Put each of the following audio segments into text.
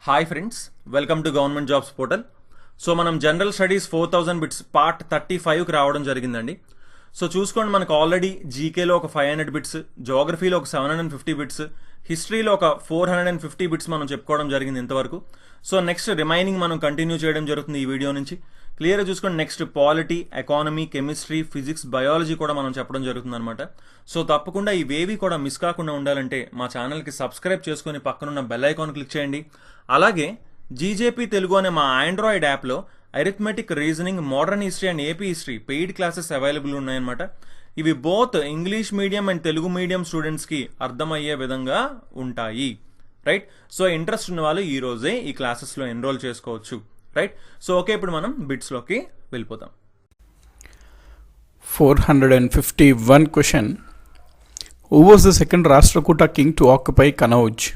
Hi friends, welcome to government jobs portal. So మనం general studies 4000 bits part 35కి రావడం జరిగిందండి. So చూసుకోండి, మనకు ఆల్రెడీ జీకేలో ఒక 500 బిట్స్, జోగ్రఫీలో ఒక 750 బిట్స్, హిస్టరీలో ఒక 450 బిట్స్ మనం చెప్పుకోవడం జరిగింది ఇంతవరకు. సో నెక్స్ట్ రిమైనింగ్ మనం కంటిన్యూ చేయడం జరుగుతుంది ఈ వీడియో నుంచి. క్లియర్గా చూసుకోండి, next polity, economy, chemistry, physics, biology కూడా మనం చెప్పడం జరుగుతుంది అనమాట. సో తప్పకుండా ఇవేవి కూడా మిస్ కాకుండా ఉండాలంటే మా ఛానల్కి సబ్స్క్రైబ్ చేసుకుని పక్కనున్న బెల్ ఐకాన్ క్లిక్ చేయండి. అలాగే జీజేపీ తెలుగు అనే మా ఆండ్రాయిడ్ యాప్లో arithmetic, reasoning, modern history and AP history paid classes available ఉన్నాయన్నమాట. ఇవి both English medium and Telugu medium స్టూడెంట్స్కి అర్థమయ్యే విధంగా ఉంటాయి. రైట్, సో ఇంట్రెస్ట్ ఉన్న వాళ్ళు ఈ రోజే ఈ క్లాసెస్లో ఎన్రోల్ చేసుకోవచ్చు. రైట్, సో ఓకే, ఇప్పుడు మనం బిట్స్లోకి వెళ్ళిపోతాం. 451 question. Who was the second Rashtrakuta king to occupy Kannauj?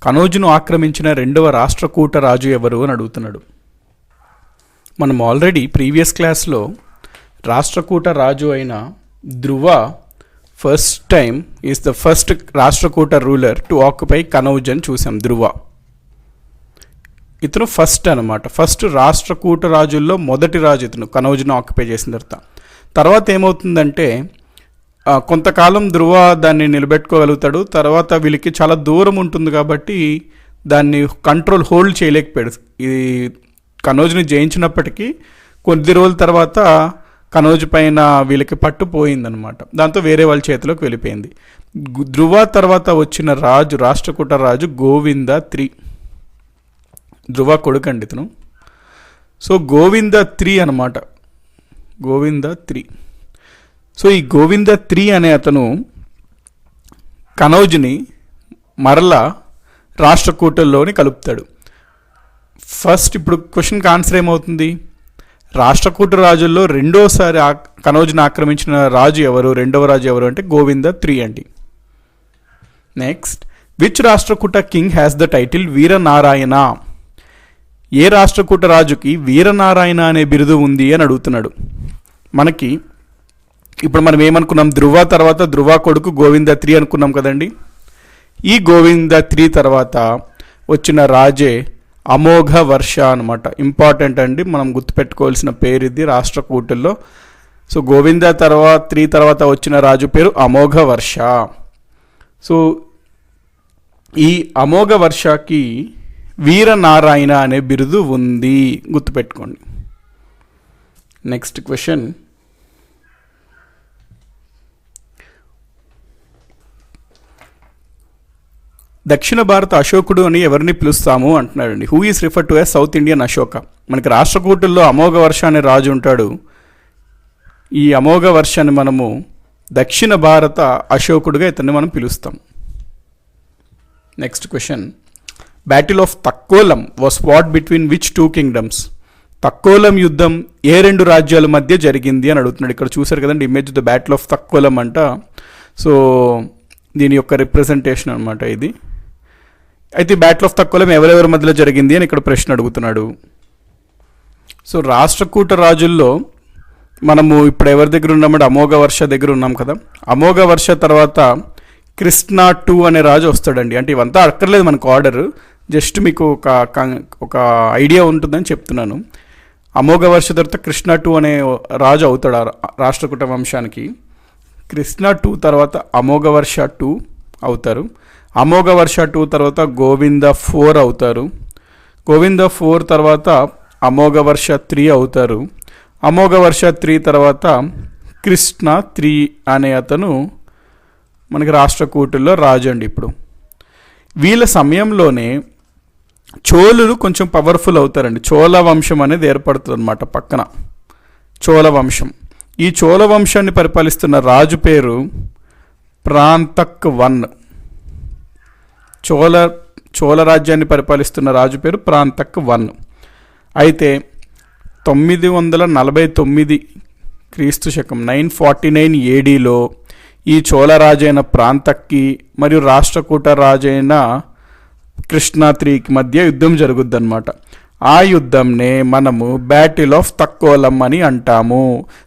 కనౌజ్ను ఆక్రమించిన రెండవ రాష్ట్రకూట రాజు ఎవరు అని అడుగుతున్నాడు. మనం ఆల్రెడీ ప్రీవియస్ క్లాస్లో రాష్ట్రకూట రాజు అయిన Dhruva first time is the first Rashtrakuta ruler to occupy Kannauj అని చూసాం. ధ్రువ ఇతను ఫస్ట్ అనమాట, ఫస్ట్ రాష్ట్రకూట రాజుల్లో మొదటి రాజు ఇతను కనౌజ్ను ఆక్యుపై చేసిన తర్వాత ఏమవుతుందంటే కొంతకాలం ధ్రువ దాన్ని నిలబెట్టుకోగలుగుతాడు. తర్వాత వీళ్ళకి చాలా దూరం ఉంటుంది కాబట్టి దాన్ని హోల్డ్ చేయలేకపోయాడు. ఇది కనౌజ్ని జయించినప్పటికీ కొద్ది రోజుల తర్వాత కనౌజ్ పైన వీళ్ళకి పట్టు పోయిందనమాట. దాంతో వేరే వాళ్ళ చేతిలోకి వెళ్ళిపోయింది. ధ్రువ తర్వాత వచ్చిన రాజు, రాష్ట్రకూట రాజు గోవింద III. ధ్రువ కొడుకండి ఇతను. సో గోవింద III అనమాట, గోవింద III. సో ఈ గోవింద III అనే అతను కనౌజ్ని మరలా రాష్ట్రకూటల్లోని కలుపుతాడు. ఫస్ట్ ఇప్పుడు క్వశ్చన్కి ఆన్సర్ ఏమవుతుంది? రాష్ట్రకూట రాజుల్లో రెండోసారి కనౌజ్ని ఆక్రమించిన రాజు ఎవరు, రెండవ రాజు ఎవరు అంటే గోవింద III అండి. Next, which Rashtrakuta king has the title Veeranarayana? ఏ రాష్ట్రకూట రాజుకి వీరనారాయణ అనే బిరుదు ఉంది అని అడుగుతున్నాడు. మనకి ఇప్పుడు మనం ఏమనుకున్నాం, ధ్రువ తర్వాత ధ్రువ కొడుకు గోవింద III అనుకున్నాం కదండి. ఈ గోవింద III తర్వాత వచ్చిన రాజే అమోఘ వర్ష అనమాట. ఇంపార్టెంట్ అండి, మనం గుర్తుపెట్టుకోవాల్సిన పేరు ఇది రాష్ట్రకూటుల్లో. సో గోవింద III తర్వాత వచ్చిన రాజు పేరు అమోఘ వర్ష. సో ఈ అమోఘ వర్షకి వీరనారాయణ అనే బిరుదు ఉంది, గుర్తుపెట్టుకోండి. నెక్స్ట్ క్వశ్చన్, దక్షిణ భారత అశోకుడు అని ఎవరిని పిలుస్తాము అంటున్నాడండి. Who is refer to as South Indian Ashoka? మనకి రాష్ట్రకూటుల్లో అమోఘ వర్ష అనే రాజు ఉంటాడు. ఈ అమోఘ వర్షాన్ని మనము దక్షిణ భారత అశోకుడుగా ఇతన్ని మనం పిలుస్తాం. Next question, battle of Takkolam was fought between which 2 kingdoms? Takkolam యుద్ధం ఏ రెండు రాజ్యాల మధ్య జరిగింది అని అడుగుతున్నాడు. ఇక్కడ చూసారు కదండి image, the battle of Takkolam అంట. సో దీని యొక్క రిప్రజెంటేషన్ అనమాట ఇది. అయితే బ్యాటిల్ ఆఫ్ తక్కోలం ఎవరెవరి మధ్యలో జరిగింది అని ఇక్కడ ప్రశ్న అడుగుతున్నాడు. సో రాష్ట్రకూట రాజుల్లో మనము ఇప్పుడు ఎవరి దగ్గర ఉన్నామంటే అమోఘ వర్ష దగ్గర ఉన్నాం కదా. అమోఘ వర్ష తర్వాత కృష్ణ II అనే రాజు వస్తాడండి. అంటే ఇవంతా అక్కర్లేదు మనకు ఆర్డర్, జస్ట్ మీకు ఒక ఐడియా ఉంటుందని చెప్తున్నాను. అమోఘ వర్ష తర్వాత కృష్ణ II అనే రాజు అవుతాడు రాష్ట్రకూట వంశానికి. కృష్ణ II తర్వాత అమోఘ వర్ష II అవుతారు. అమోఘ వర్ష II తర్వాత గోవింద IV అవుతారు. గోవింద IV తర్వాత అమోఘ వర్ష III అవుతారు. అమోఘ వర్ష III తర్వాత కృష్ణ III అనే అతను మనకి రాష్ట్రకూటుల్లో రాజు అండి. ఇప్పుడు వీళ్ళ సమయంలోనే చోళులు కొంచెం పవర్ఫుల్ అవుతారండి. చోళ వంశం అనేది ఏర్పడుతుంది అనమాట పక్కన, చోళ వంశం. ఈ చోళ వంశాన్ని పరిపాలిస్తున్న రాజు పేరు ప్రాంతక్ I. చోళ రాజ్యాన్ని పరిపాలిస్తున్న రాజు పేరు ప్రాంతక్ I. అయితే 949 క్రీస్తు శకం 949 ADలో ఈ చోళ రాజైన ప్రాంతక్కి మరియు రాష్ట్రకూట రాజైన కృష్ణ IIIకి మధ్య యుద్ధం జరుగుద్ది అనమాట. ఆ యుద్ధంనే మనము బ్యాటిల్ ఆఫ్ తక్కోలం అని అంటాము.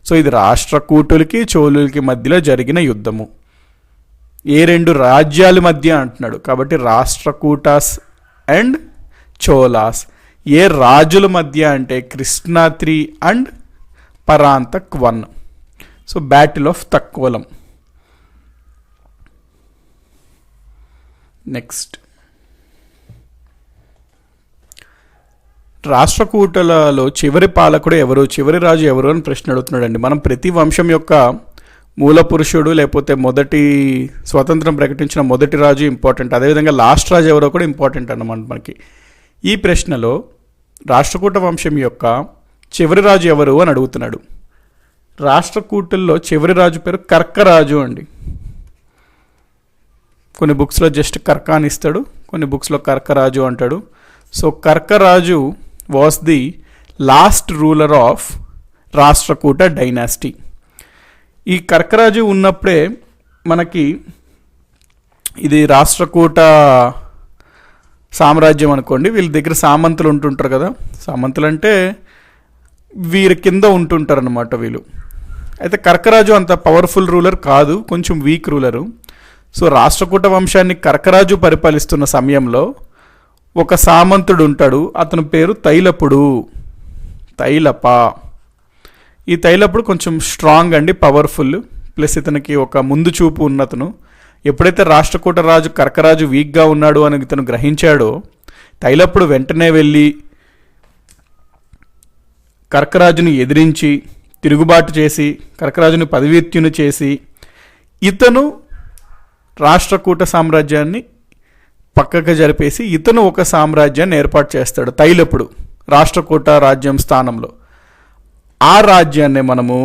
సో ఇది రాష్ట్రకూటులకి చోళులకి మధ్యలో జరిగిన యుద్ధము. ఏ రెండు రాజ్యాల మధ్య అంటున్నాడు కాబట్టి రాష్ట్రకూటాస్ అండ్ చోలాస్. ఏ రాజుల మధ్య అంటే Krishna 3 and Parantaka 1. So battle of Takkolam. Next, రాష్ట్రకూటలలో చివరి పాలకుడు ఎవరు, చివరి రాజు ఎవరు అని ప్రశ్న అడుగుతున్నాడండి. మనం ప్రతి వంశం యొక్క మూల పురుషుడు లేకపోతే మొదటి స్వతంత్రం ప్రకటించిన మొదటి రాజు ఇంపార్టెంట్, అదేవిధంగా లాస్ట్ రాజు ఎవరో కూడా ఇంపార్టెంట్ అన్నమాట మనకి. ఈ ప్రశ్నలో రాష్ట్రకూట వంశం యొక్క చివరి రాజు ఎవరు అని అడుగుతున్నాడు. రాష్ట్రకూటుల్లో చివరి రాజు పేరు కర్కరాజు అండి. కొన్ని బుక్స్లో జస్ట్ కర్క అని ఇస్తాడు, కొన్ని బుక్స్లో కర్కరాజు అంటాడు. So Karkaraju was the last ruler of Rashtrakuta dynasty. ఈ కర్కరాజు ఉన్నప్పుడే మనకి ఇది రాష్ట్రకూట సామ్రాజ్యం అనుకోండి. వీళ్ళ దగ్గర సామంతులు ఉంటుంటారు కదా, సామంతులు అంటే వీరి కింద ఉంటుంటారు అనమాట వీళ్ళు. అయితే కర్కరాజు అంత పవర్ఫుల్ రూలర్ కాదు, కొంచెం వీక్ రూలరు. సో రాష్ట్రకూట వంశాన్ని కర్కరాజు పరిపాలిస్తున్న సమయంలో ఒక సామంతుడు ఉంటాడు, అతని పేరు తైలపుడు, తైలప. ఈ తైలపుడు కొంచెం స్ట్రాంగ్ అండి, పవర్ఫుల్, ప్లస్ ఇతనికి ఒక ముందు చూపు ఉన్నతను. ఎప్పుడైతే రాష్ట్రకూట రాజు కర్కరాజు వీక్గా ఉన్నాడు అని ఇతను గ్రహించాడో తైలపుడు వెంటనే వెళ్ళి కర్కరాజుని ఎదిరించి తిరుగుబాటు చేసి కర్కరాజుని పదవీత్యుని చేసి ఇతను రాష్ట్రకూట సామ్రాజ్యాన్ని పక్కకు జరిపేసి ఇతను ఒక సామ్రాజ్యాన్ని ఏర్పాటు చేస్తాడు తైలపుడు రాష్ట్రకూట రాజ్యం స్థానంలో. ఆ రాజ్యాన్ని మనము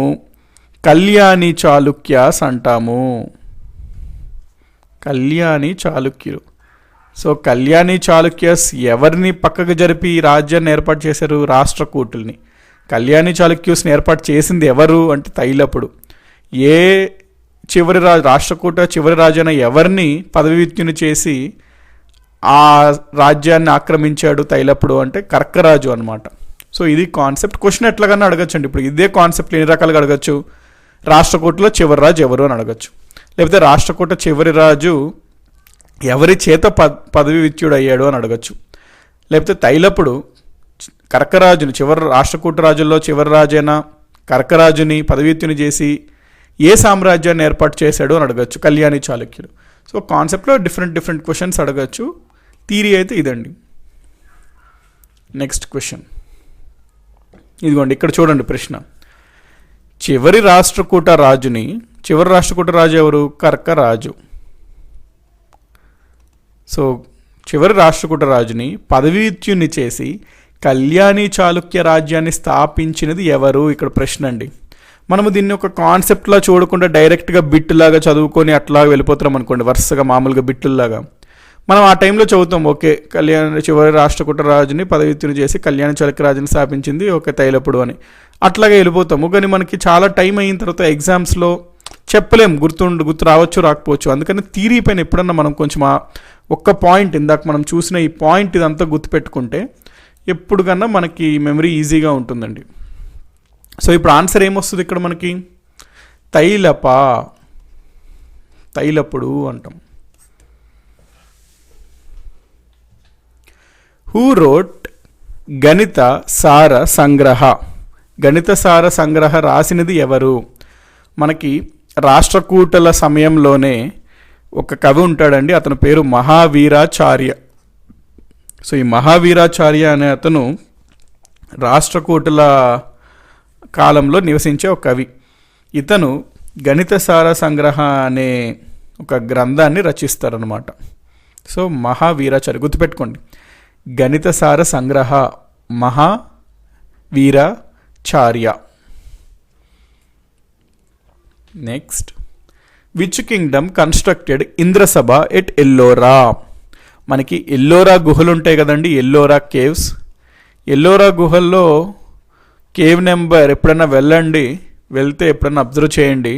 కళ్యాణి చాళుక్యాస్ అంటాము. కళ్యాణి చాళుక్యులు. సో కళ్యాణి చాళుక్యస్ ఎవరిని పక్కకు జరిపి ఈ రాజ్యాన్ని ఏర్పాటు చేశారు? రాష్ట్రకూటుల్ని. కళ్యాణి చాళుక్యూస్ని ఏర్పాటు చేసింది ఎవరు అంటే తైలపుడు. ఏ చివరి రాజు, రాష్ట్రకూట చివరి రాజైన ఎవరిని పదవీత్యుని చేసి ఆ రాజ్యాన్ని ఆక్రమించాడు తైలపుడు అంటే కర్కరాజు అనమాట. సో ఇది కాన్సెప్ట్. క్వశ్చన్ ఎట్లాగన్నా అడగచ్చు అండి. ఇప్పుడు ఇదే కాన్సెప్ట్ ఎన్ని రకాలుగా అడగచ్చు. రాష్ట్రకూటలో చివరి రాజు ఎవరు అని అడగచ్చు, లేకపోతే రాష్ట్రకూట చివరి రాజు ఎవరి చేత పదవి విత్యుడు అయ్యాడు అని అడగచ్చు, లేకపోతే తైలపుడు కర్కరాజుని రాష్ట్రకూట రాజుల్లో చివరి రాజైన కర్కరాజుని పదవీత్యుని చేసి ఏ సామ్రాజ్యాన్ని ఏర్పాటు చేశాడు అని అడగచ్చు, కళ్యాణి చాళుక్యులు. సో కాన్సెప్ట్లో డిఫరెంట్ క్వశ్చన్స్ అడగచ్చు. థియరీ అయితే ఇదండి. నెక్స్ట్ క్వశ్చన్ ఇదిగోండి, ఇక్కడ చూడండి ప్రశ్న. చివరి రాష్ట్రకూట రాజు ఎవరు? కర్కరాజు. సో చివరి రాష్ట్రకూట రాజుని పదవీత్యుని చేసి కళ్యాణి చాళుక్య రాజ్యాన్ని స్థాపించినది ఎవరు? ఇక్కడ ప్రశ్న అండి. మనము దీన్ని ఒక కాన్సెప్ట్లా చూడకుండా డైరెక్ట్గా బిట్టులాగా చదువుకొని అట్లా వెళ్ళిపోతున్నాం అనుకోండి, వరుసగా మామూలుగా బిట్టుల్లాగా. మనం ఆ టైంలో చదువుతాం, ఓకే చివరి రాష్ట్రకూట రాజుని పదవీత్యుని చేసి కళ్యాణి చాళుక్య రాజుని స్థాపించింది ఓకే తైలపుడు అని అట్లాగే వెళ్ళిపోతాము. కానీ మనకి చాలా టైం అయిన తర్వాత ఎగ్జామ్స్లో చెప్పలేం, గుర్తు రావచ్చు రాకపోవచ్చు. అందుకని థియరీ పైన ఎప్పుడన్నా మనం కొంచెం ఒక్క పాయింట్, ఇందాక మనం చూసిన ఈ పాయింట్ ఇదంతా గుర్తుపెట్టుకుంటే ఎప్పుడు కన్నా మనకి మెమరీ ఈజీగా ఉంటుందండి. సో ఇప్పుడు ఆన్సర్ ఏమొస్తుంది ఇక్కడ మనకి? తైలపుడు అంటాం. హూ రోట్ గణిత సార సంగ్రహ రాసినది ఎవరు? మనకి రాష్ట్రకూటల సమయంలోనే ఒక కవి ఉంటాడండి, అతని పేరు మహావీరాచార్య. సో ఈ మహావీరాచార్య అనే అతను రాష్ట్రకూటుల కాలంలో నివసించే ఒక కవి. ఇతను గణిత సార సంగ్రహ అనే ఒక గ్రంథాన్ని రచిస్తారనమాట. సో మహావీరాచార్య గుర్తుపెట్టుకోండి, Ganita Sara Sangraha Mahaviracharya. Next, which kingdom constructed Indrasabha at Ellora? మనకి ఎల్లోరా గుహలు ఉంటాయి కదండి, ఎల్లోరా కేవ్స్. ఎల్లోరా గుహల్లో కేవ్ నెంబర్ ఎప్పుడైనా వెళ్తే ఎప్పుడైనా అబ్జర్వ్ చేయండి,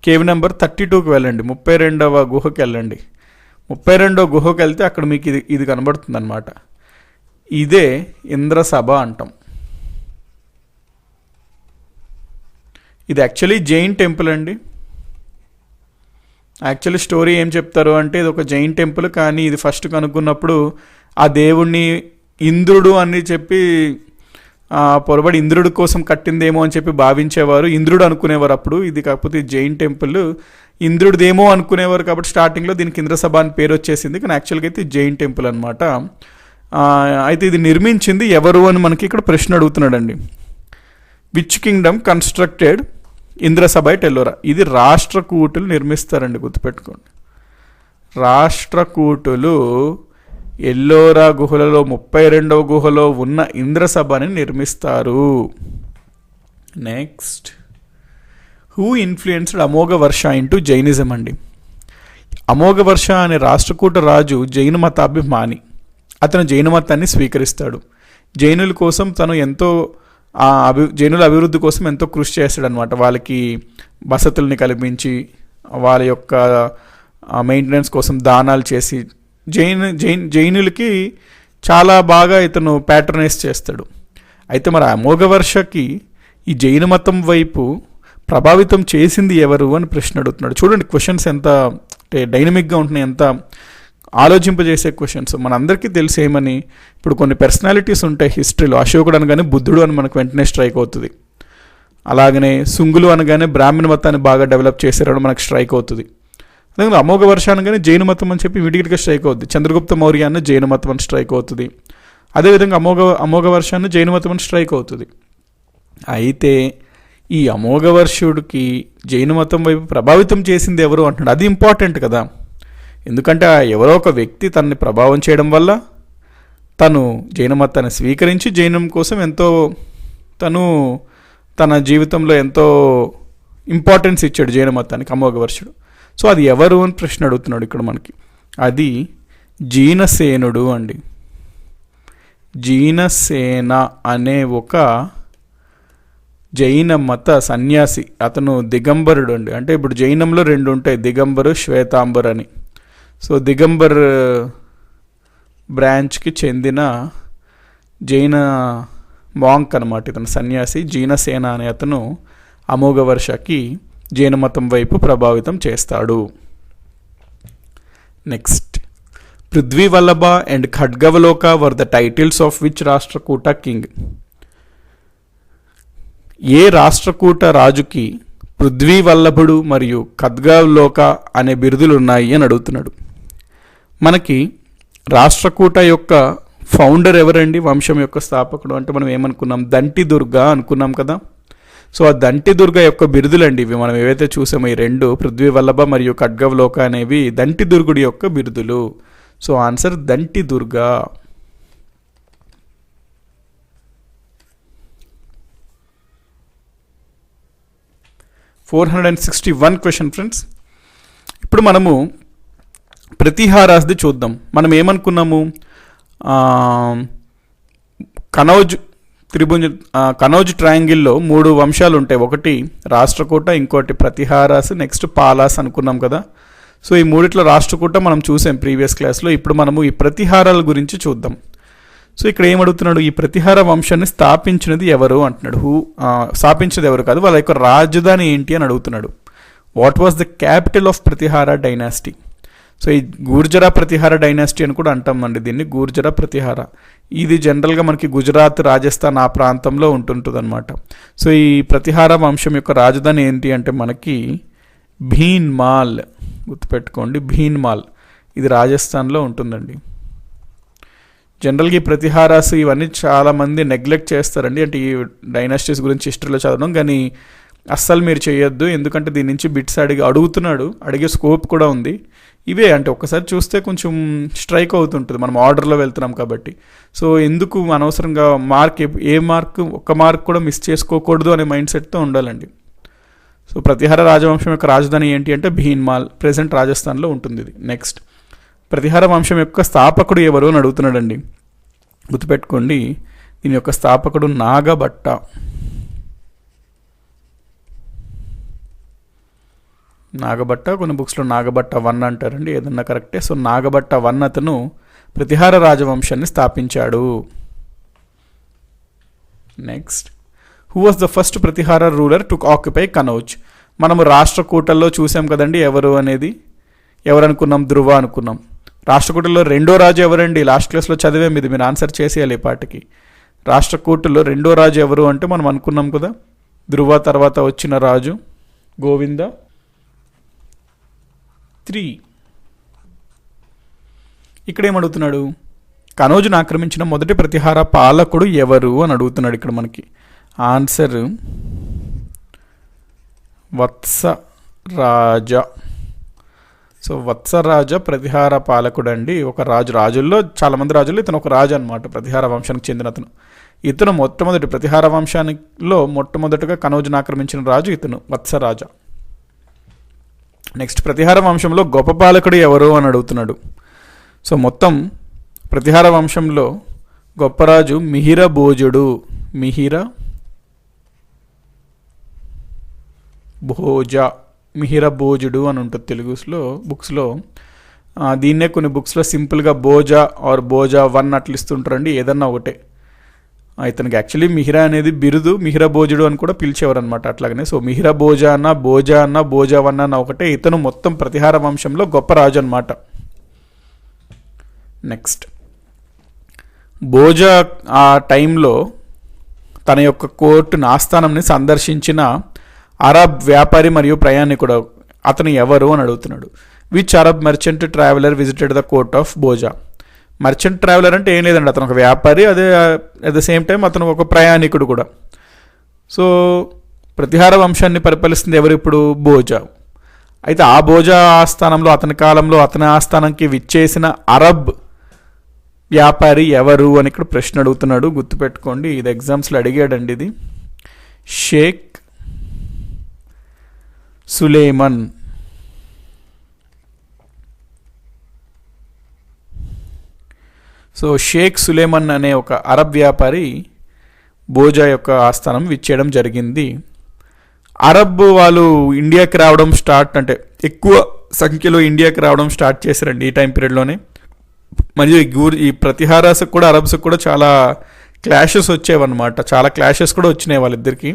కేవ్ నెంబర్ 32కి వెళ్ళండి, 32వ గుహకి వెళ్ళండి. 32వ గుహకి వెళ్తే అక్కడ మీకు ఇది కనబడుతుంది అనమాట. ఇదే ఇంద్రసభ అంటాం. ఇది యాక్చువల్లీ జైన్ టెంపుల్ అండి. యాక్చువల్లీ స్టోరీ ఏం చెప్తారు అంటే ఇది ఒక జైన్ టెంపుల్, కానీ ఇది ఫస్ట్ కనుక్కున్నప్పుడు ఆ దేవుణ్ణి ఇంద్రుడు అని చెప్పి పొరబడి ఇంద్రుడి కోసం కట్టిందేమో అని చెప్పి భావించేవారు, ఇంద్రుడు అనుకునేవారు అప్పుడు. ఇది కాకపోతే జైన్ టెంపుల్ ఇంద్రుడిదేమో అనుకునేవారు కాబట్టి స్టార్టింగ్లో దీనికి ఇంద్రసభ అని పేరు వచ్చేసింది, కానీ యాక్చువల్గా అయితే జైన్ టెంపుల్ అనమాట. అయితే ఇది నిర్మించింది ఎవరు అని మనకి ఇక్కడ ప్రశ్న అడుగుతున్నాడండి. Which kingdom constructed Indrasabha at Ellora? ఇది రాష్ట్రకూటులు నిర్మిస్తారండి, గుర్తుపెట్టుకోండి. రాష్ట్రకూటులు ఎల్లోరా గుహలలో 32వ గుహలో ఉన్న ఇంద్రసభని నిర్మిస్తారు. Next, who influenced Amogha Varsha into Jainism అండి. అమోఘ వర్ష అనే రాష్ట్రకూట రాజు జైన మతాభిమాని. అతను జైన మతాన్ని స్వీకరిస్తాడు. జైనుల కోసం తను ఎంతో జైనుల అభివృద్ధి కోసం ఎంతో కృషి చేస్తాడనమాట. వాళ్ళకి వసతుల్ని కల్పించి వాళ్ళ యొక్క మెయింటెనెన్స్ కోసం దానాలు చేసి జైనులకి చాలా బాగా ఇతను ప్యాట్రనైజ్ చేస్తాడు. అయితే మరి అమోఘ వర్షకి ఈ జైన మతం వైపు ప్రభావితం చేసింది ఎవరు అని ప్రశ్న అడుగుతున్నాడు. చూడండి క్వశ్చన్స్ ఎంత డైనమిక్గా ఉంటున్నాయి, ఎంత ఆలోచింపజేసే క్వశ్చన్స్. మనందరికీ తెలిసి ఏమని, ఇప్పుడు కొన్ని పర్సనాలిటీస్ ఉంటాయి హిస్టరీలో. అశోకుడు అనగానే బుద్ధుడు అని మనకు వెంటనే స్ట్రైక్ అవుతుంది. అలాగనే శుంగులు అనగానే బ్రాహ్మణ మతాన్ని బాగా డెవలప్ చేశారని మనకు స్ట్రైక్ అవుతుంది. అదే అమోఘ వర్ష అనగానే జైన మతం అని చెప్పి ఇమీడియట్గా స్ట్రైక్ అవుతుంది. చంద్రగుప్త మౌర్య అన్న జైన మతం అని స్ట్రైక్ అవుతుంది. అదేవిధంగా అమోఘ వర్షాన్ని జైన మతం అని స్ట్రైక్ అవుతుంది. అయితే ఈ అమోఘ వర్షుడికి జైన మతం వైపు ప్రభావితం చేసింది ఎవరు అంటున్నాడు. అది ఇంపార్టెంట్ కదా, ఎందుకంటే ఎవరో ఒక వ్యక్తి తనని ప్రభావం చేయడం వల్ల తను జైన మతాన్ని స్వీకరించి జైనం కోసం ఎంతో తన జీవితంలో ఎంతో ఇంపార్టెన్స్ ఇచ్చాడు జైన మతానికి అమోఘ వర్షుడు. సో అది ఎవరు అని ప్రశ్న అడుగుతున్నాడు ఇక్కడ మనకి. అది జీనసేనుడు అండి. జీనసేన అనే ఒక జైన మత సన్యాసి. అతను దిగంబరుడు అండి. అంటే ఇప్పుడు జైనంలో 2 ఉంటాయి, దిగంబరు శ్వేతాంబర్ అని. సో దిగంబర్ బ్రాంచ్కి చెందిన జైన మాంక్ అనమాట ఇతను, సన్యాసి. జీనసేన అనే అతను అమోఘ వర్షకి జైన మతం వైపు ప్రభావితం చేస్తాడు. Next, Prithvi Vallabha and Khadgavaloka were the titles of which Rashtrakuta king? ఏ రాష్ట్రకూట రాజుకి పృథ్వీ వల్లభుడు మరియు ఖడ్గవలోక అనే బిరుదులు ఉన్నాయి అని అడుగుతున్నాడు. మనకి రాష్ట్రకూట యొక్క ఫౌండర్ ఎవరండి, వంశం యొక్క స్థాపకుడు అంటే మనం ఏమనుకున్నాం, దంటి దుర్గ అనుకున్నాం కదా. సో ఆ దంటి దుర్గ యొక్క బిరుదులండి ఇవి. మనం ఏవైతే చూసామో ఈ 2 పృథ్వీ వల్లభ మరియు ఖడ్గవలోక అనేవి దంటి దుర్గుడి యొక్క బిరుదులు. So answer Danti Durga. (461) question friends. ఇప్పుడు మనము ప్రతిహారాస్ది చూద్దాం. మనం ఏమనుకున్నాము, కనౌజ్ ట్రయాంగిల్లో 3 వంశాలు ఉంటాయి. ఒకటి రాష్ట్రకూట, ఇంకోటి ప్రతిహారాస్, నెక్స్ట్ పాలాస్ అనుకున్నాం కదా. సో ఈ 3 రాష్ట్రకూట మనం చూసాం ప్రీవియస్ క్లాస్లో. ఇప్పుడు మనము ఈ ప్రతిహారాల గురించి చూద్దాం. సో ఇక్కడ ఏమడుగుతున్నాడు, ఈ ప్రతిహార వంశాన్ని స్థాపించినది ఎవరు అంటున్నాడు. స్థాపించినది ఎవరు కాదు, వాళ్ళ యొక్క రాజధాని ఏంటి అని అడుగుతున్నాడు. What was the capital of ప్రతిహార dynasty? So ఈ గూర్జరా ప్రతిహార డైనాసిటీ అని కూడా అంటామండి దీన్ని, గూర్జరా ప్రతిహార. ఇది జనరల్గా మనకి గుజరాత్, రాజస్థాన్ ఆ ప్రాంతంలో ఉంటుంటుంది అనమాట. సో ఈ ప్రతిహార వంశం యొక్క రాజధాని ఏంటి అంటే మనకి భీన్మాల్. గుర్తుపెట్టుకోండి, భీన్మాల్. ఇది రాజస్థాన్లో ఉంటుందండి. జనరల్గా ఈ ప్రతిహారాస్ ఇవన్నీ చాలామంది నెగ్లెక్ట్ చేస్తారండి, అంటే ఈ డైనాసిటీస్ గురించి హిస్టరీలో చదవడం, కానీ అస్సలు మీరు చేయొద్దు. ఎందుకంటే దీని నుంచి బిట్స్ అడుగుతున్నాడు, అడిగే స్కోప్ కూడా ఉంది. ఇవే అంటే ఒక్కసారి చూస్తే కొంచెం స్ట్రైక్ అవుతుంటుంది, మనం ఆర్డర్లో వెళ్తున్నాం కాబట్టి. సో ఎందుకు అనవసరంగా ఒక్క మార్క్ కూడా మిస్ చేసుకోకూడదు అనే మైండ్ సెట్తో ఉండాలండి. సో ప్రతిహార రాజవంశం యొక్క రాజధాని ఏంటి అంటే భీన్మాల్, ప్రెసెంట్ రాజస్థాన్లో ఉంటుంది ఇది. నెక్స్ట్, ప్రతిహార వంశం యొక్క స్థాపకుడు ఎవరు అని అడుగుతున్నాడండి. గుర్తుపెట్టుకోండి, దీని యొక్క స్థాపకుడు నాగభట్ట. కొన్ని బుక్స్లో నాగభట్ట 1 అంటారండి, ఏదన్నా కరెక్టే. సో నాగభట్ట 1 అతను ప్రతిహార రాజవంశాన్ని స్థాపించాడు. Next, who was the first Pratihara ruler to occupy Kannauj? మనము రాష్ట్రకూటల్లో చూసాం కదండి ఎవరు అనేది. ఎవరు అనుకున్నాం, ధ్రువ అనుకున్నాం. రాష్ట్రకూటులో రెండో రాజు ఎవరండి? లాస్ట్ క్లాస్లో చదివాం, ఇది మీరు ఆన్సర్ చేసేయాలి ఈ పాటికి. రాష్ట్రకూటులో రెండో రాజు ఎవరు అంటే మనం అనుకున్నాం కదా, ధ్రువ తర్వాత వచ్చిన రాజు గోవింద 3. ఇక్కడ ఏమడుగుతున్నాడు? కనోజును ఆక్రమించిన మొదటి ప్రతిహార పాలకుడు ఎవరు అని అడుగుతున్నాడు. ఇక్కడ మనకి ఆన్సర్ వత్సరాజ. సో వత్సరాజ ప్రతిహార పాలకుడు అండి. ఒక రాజుల్లో చాలామంది రాజుల్లో ఇతను ఒక రాజు అనమాట, ప్రతిహార వంశానికి చెందిన అతను. ఇతను మొట్టమొదటి ప్రతిహార వంశానిలో మొట్టమొదటిగా కనోజును ఆక్రమించిన రాజు ఇతను వత్సరాజ. నెక్స్ట్ ప్రతిహార వంశంలో గొప్ప పాలకుడు ఎవరు అని అడుగుతున్నాడు. సో మొత్తం ప్రతిహార వంశంలో గొప్ప రాజు మిహిర భోజుడు. మిహిర భోజుడు అని ఉంటుంది తెలుగులో బుక్స్లో. దీన్నే కొన్ని బుక్స్లో సింపుల్గా భోజా ఆర్ భోజా 1 అట్లా ఇస్తుంటారండి, ఏదన్నా ఒకటే. ఇతనికి యాక్చువల్లీ మిహిరా అనేది బిరుదు, మిహిర భోజుడు అని కూడా పిలిచేవారు అనమాట అట్లాగనే. సో మిహిర భోజా అన్న భోజా 1 అన్న ఒకటే. ఇతను మొత్తం ప్రతిహార వంశంలో గొప్ప రాజు అనమాట. నెక్స్ట్ భోజా ఆ టైంలో తన యొక్క కోర్టును ఆస్థానంని సందర్శించిన అరబ్ వ్యాపారి మరియు ప్రయాణికుడు అతను ఎవరు అని అడుగుతున్నాడు. Which Arab merchant traveller visited the court of Bhoja. Merchant traveller అంటే ఏం లేదండి, అతను ఒక వ్యాపారి, అదే అట్ ద సేమ్ టైం అతను ఒక ప్రయాణికుడు కూడా. సో ప్రతిహార వంశాన్ని పరిపాలిస్తుంది ఎవరు ఇప్పుడు? భోజా. అయితే ఆ భోజా ఆస్థానంలో అతని కాలంలో అతని ఆస్థానంకి విచ్చేసిన అరబ్ వ్యాపారి ఎవరు అని ఇక్కడ ప్రశ్న అడుగుతున్నాడు. గుర్తుపెట్టుకోండి, ఇది ఎగ్జామ్స్లో అడిగాడండి. ఇది షేక్ సులేమన్. సో షేక్ సులేమన్ అనే ఒక అరబ్ వ్యాపారి భోజా యొక్క ఆస్థానం విచ్చేయడం జరిగింది. అరబ్ వాళ్ళు ఇండియాకి రావడం ఎక్కువ సంఖ్యలో ఇండియాకి రావడం స్టార్ట్ చేశారండి ఈ టైం పీరియడ్లోనే. మరియు ఈ ప్రతిహారాలకు కూడా అరబ్స్కి కూడా చాలా క్లాషెస్ వచ్చేవన్నమాట, చాలా క్లాషెస్ కూడా వచ్చినాయి వాళ్ళిద్దరికి.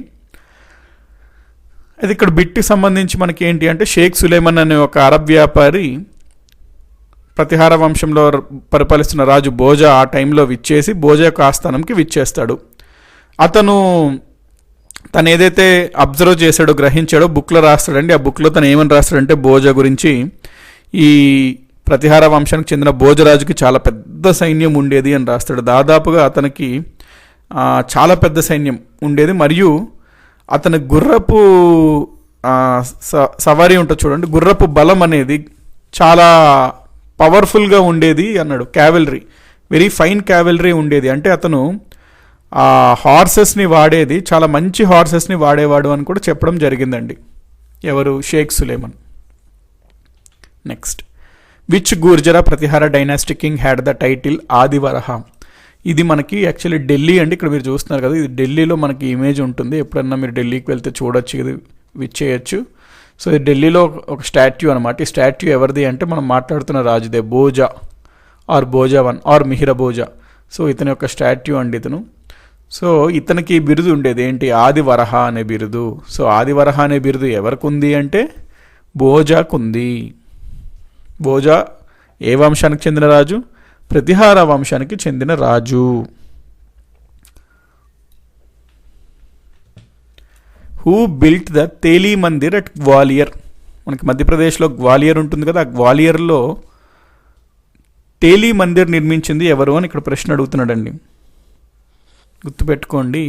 అది ఇక్కడ బిట్కి సంబంధించి మనకి ఏంటి అంటే, షేక్ సులేమన్ అనే ఒక అరబ్ వ్యాపారి ప్రతిహార వంశంలో పరిపాలిస్తున్న రాజు భోజా ఆ టైంలో విచ్చేసి భోజా యొక్క ఆస్థానంకి విచ్చేస్తాడు. తను ఏదైతే అబ్జర్వ్ చేశాడో, గ్రహించాడో బుక్లో రాస్తాడండి. ఆ బుక్లో తను ఏమని రాస్తాడంటే, భోజా గురించి ఈ ప్రతిహార వంశానికి చెందిన భోజరాజుకి చాలా పెద్ద సైన్యం ఉండేది అని రాస్తాడు. దాదాపుగా అతనికి చాలా పెద్ద సైన్యం ఉండేది, మరియు అతని గుర్రపు సవారీ ఉంటుంది చూడండి, గుర్రపు బలం అనేది చాలా పవర్ఫుల్గా ఉండేది అన్నాడు. క్యావెలరీ, వెరీ ఫైన్ క్యావెలరీ ఉండేది. అంటే అతను ఆ హార్సెస్ని వాడేది, చాలా మంచి హార్సెస్ని వాడేవాడు అని కూడా చెప్పడం జరిగిందండి. ఎవరు? Sheikh Sulaiman. Next, which Gurjara Pratihara dynastic king had the title Adivaraha. ఇది మనకి యాక్చువల్లీ ఢిల్లీ అండి. ఇక్కడ మీరు చూస్తున్నారు కదా, ఇది ఢిల్లీలో మనకి ఇమేజ్ ఉంటుంది. ఎప్పుడన్నా మీరు ఢిల్లీకి వెళ్తే చూడొచ్చు, ఇది విచ్చేయచ్చు. సో ఇది ఢిల్లీలో ఒక స్టాట్యూ అనమాట. ఈ స్టాట్యూ ఎవరిది అంటే మనం మాట్లాడుతున్న రాజుదే, Bhoja or Bhoja 1 or Mihira Bhoja. So ఇతని యొక్క స్టాట్యూ అండి ఇతను. సో ఇతనికి బిరుదు ఉండేది ఏంటి? ఆదివరహ అనే బిరుదు. సో ఆదివరహ అనే బిరుదు ఎవరికి ఉంది అంటే భోజాకుంది. భోజా ఏ వంశానికి చెందిన రాజు? ప్రతిహార వంశానికి చెందిన రాజు. Who built the Teli Mandir at Gwalior. మనకి మధ్యప్రదేశ్లో గ్వాలియర్ ఉంటుంది కదా, ఆ గ్వాలియర్లో తేలీ మందిర్ నిర్మించింది ఎవరు అని ఇక్కడ ప్రశ్న అడుగుతున్నాడండి. గుర్తుపెట్టుకోండి,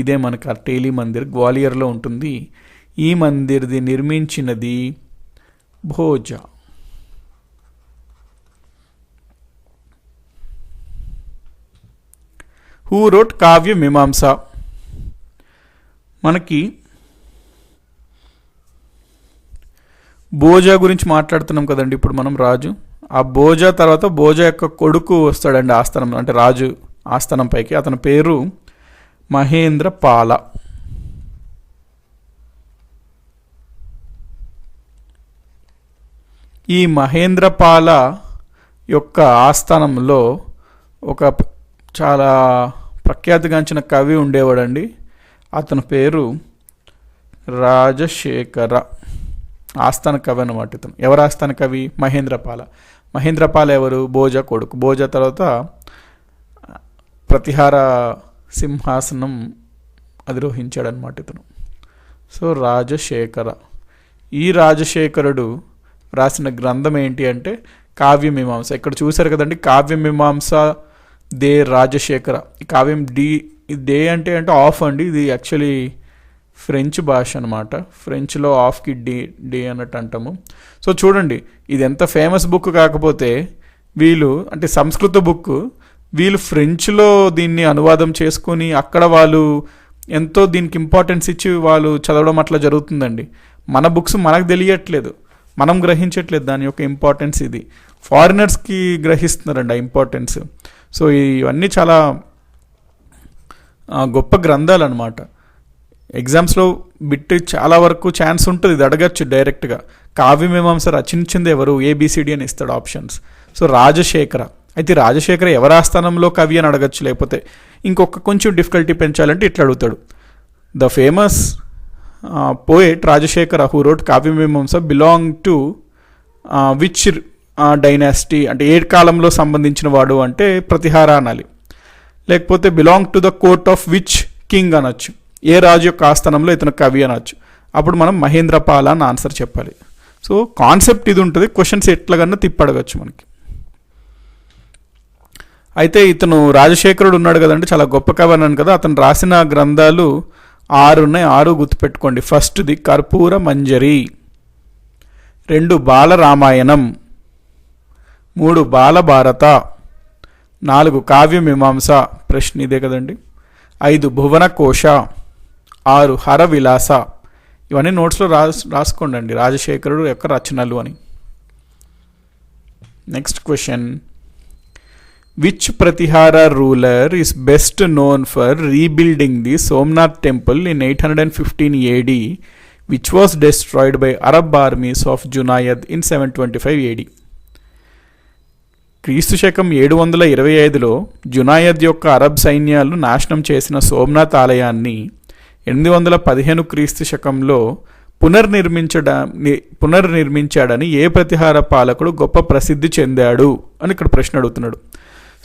ఇదే మనకు ఆ తేలీ మందిర్ గ్వాలియర్లో ఉంటుంది. ఈ మందిర్ది నిర్మించినది భోజా. హూ రోట్ కావ్య మీమాంస. మనకి భోజా గురించి మాట్లాడుతున్నాం కదండి ఇప్పుడు మనం. రాజు, ఆ భోజా తర్వాత భోజా యొక్క కొడుకు వస్తాడండి ఆస్థానం, అంటే రాజు ఆస్థానం పైకి. అతని పేరు మహేంద్ర పాల. ఈ మహేంద్ర పాల యొక్క ఆస్థానంలో ఒక చాలా ప్రఖ్యాతిగాంచిన కవి ఉండేవాడండి. అతని పేరు రాజశేఖర. ఆస్థాన కవి అన్నమాట ఇతను. ఎవరు ఆస్థాన కవి? మహేంద్రపాల. మహేంద్రపాల్ ఎవరు? భోజ కొడుకు. భోజ తర్వాత ప్రతిహార సింహాసనం అధిరోహించాడనమాట ఇతను. సో రాజశేఖర. ఈ రాజశేఖరుడు రాసిన గ్రంథం ఏంటి అంటే కావ్యమీమాంస. ఇక్కడ చూశారు కదండి, కావ్యమీమాంస దే రాజశేఖర. ఈ కావ్యం డే అంటే ఆఫ్ అండి. ఇది యాక్చువల్లీ ఫ్రెంచ్ భాష అనమాట. ఫ్రెంచ్లో ఆఫ్కి డే అన్నట్టు అంటాము. సో చూడండి, ఇది ఎంత ఫేమస్ బుక్ కాకపోతే వీళ్ళు అంటే సంస్కృత బుక్, వీళ్ళు ఫ్రెంచ్లో దీన్ని అనువాదం చేసుకొని అక్కడ వాళ్ళు ఎంతో దీనికి ఇంపార్టెన్స్ ఇచ్చి వాళ్ళు చదవడం అట్లా జరుగుతుందండి. మన బుక్స్ మనకు తెలియట్లేదు, మనం గ్రహించట్లేదు దాని యొక్క ఇంపార్టెన్స్. ఇది ఫారినర్స్కి గ్రహిస్తున్నారండి ఆ ఇంపార్టెన్స్. సో ఇవన్నీ చాలా గొప్ప గ్రంథాలు అనమాట. ఎగ్జామ్స్లో బిట్ చాలా వరకు ఛాన్స్ ఉంటుంది, ఇది అడగచ్చు డైరెక్ట్గా. కావ్యమీమాంస రచించింది ఎవరు? ABCD అని ఇస్తాడు ఆప్షన్స్. సో రాజశేఖర. అయితే రాజశేఖర ఎవరి ఆస్థానంలో కవి అని అడగచ్చు, లేకపోతే ఇంకొక కొంచెం డిఫికల్టీ పెంచాలంటే ఇట్లా అడుగుతాడు. The famous poet Rajasekhara who wrote Kavyamimamsa belong to which dynasty, అంటే ఏ కాలంలో సంబంధించిన వాడు అంటే ప్రతిహార అనాలి, లేకపోతే belong to the court of which king అనొచ్చు, ఏ రాజు యొక్క ఆస్థానంలో ఇతను కవి అనొచ్చు. అప్పుడు మనం మహేంద్రపాల అని ఆన్సర్ చెప్పాలి. సో కాన్సెప్ట్ ఇది ఉంటుంది, క్వశ్చన్స్ ఎట్లాగన్నా తిప్పడగచ్చు మనకి. అయితే ఇతను రాజశేఖరుడు ఉన్నాడు కదండి, చాలా గొప్ప కవి అన్నాను కదా. అతను రాసిన గ్రంథాలు 6 ఉన్నాయి, 6 గుర్తుపెట్టుకోండి. ఫస్ట్ది కర్పూర మంజరి, 2 బాలరామాయణం, 3 బాలభారత, 4 కావ్యమీమాంస, ప్రశ్న ఇదే కదండి, 5 భువన కోశ, 6 హరవిలాస. ఇవన్నీ నోట్స్లో రాసుకోండి రాజశేఖరుడు యొక్క రచనలు అని. Next question, which Pratihara ruler is best known for rebuilding the Somnath temple in 815 AD which was destroyed by Arab armies of Junaid in 725 AD? క్రీస్తు శకం 725లో జునాయద్ యొక్క అరబ్ సైన్యాలు నాశనం చేసిన సోమనాథ్ ఆలయాన్ని 815 క్రీస్తు శకంలో పునర్నిర్మించాడని ఏ ప్రతిహార పాలకుడు గొప్ప ప్రసిద్ధి చెందాడు అని ఇక్కడ ప్రశ్న అడుగుతున్నాడు.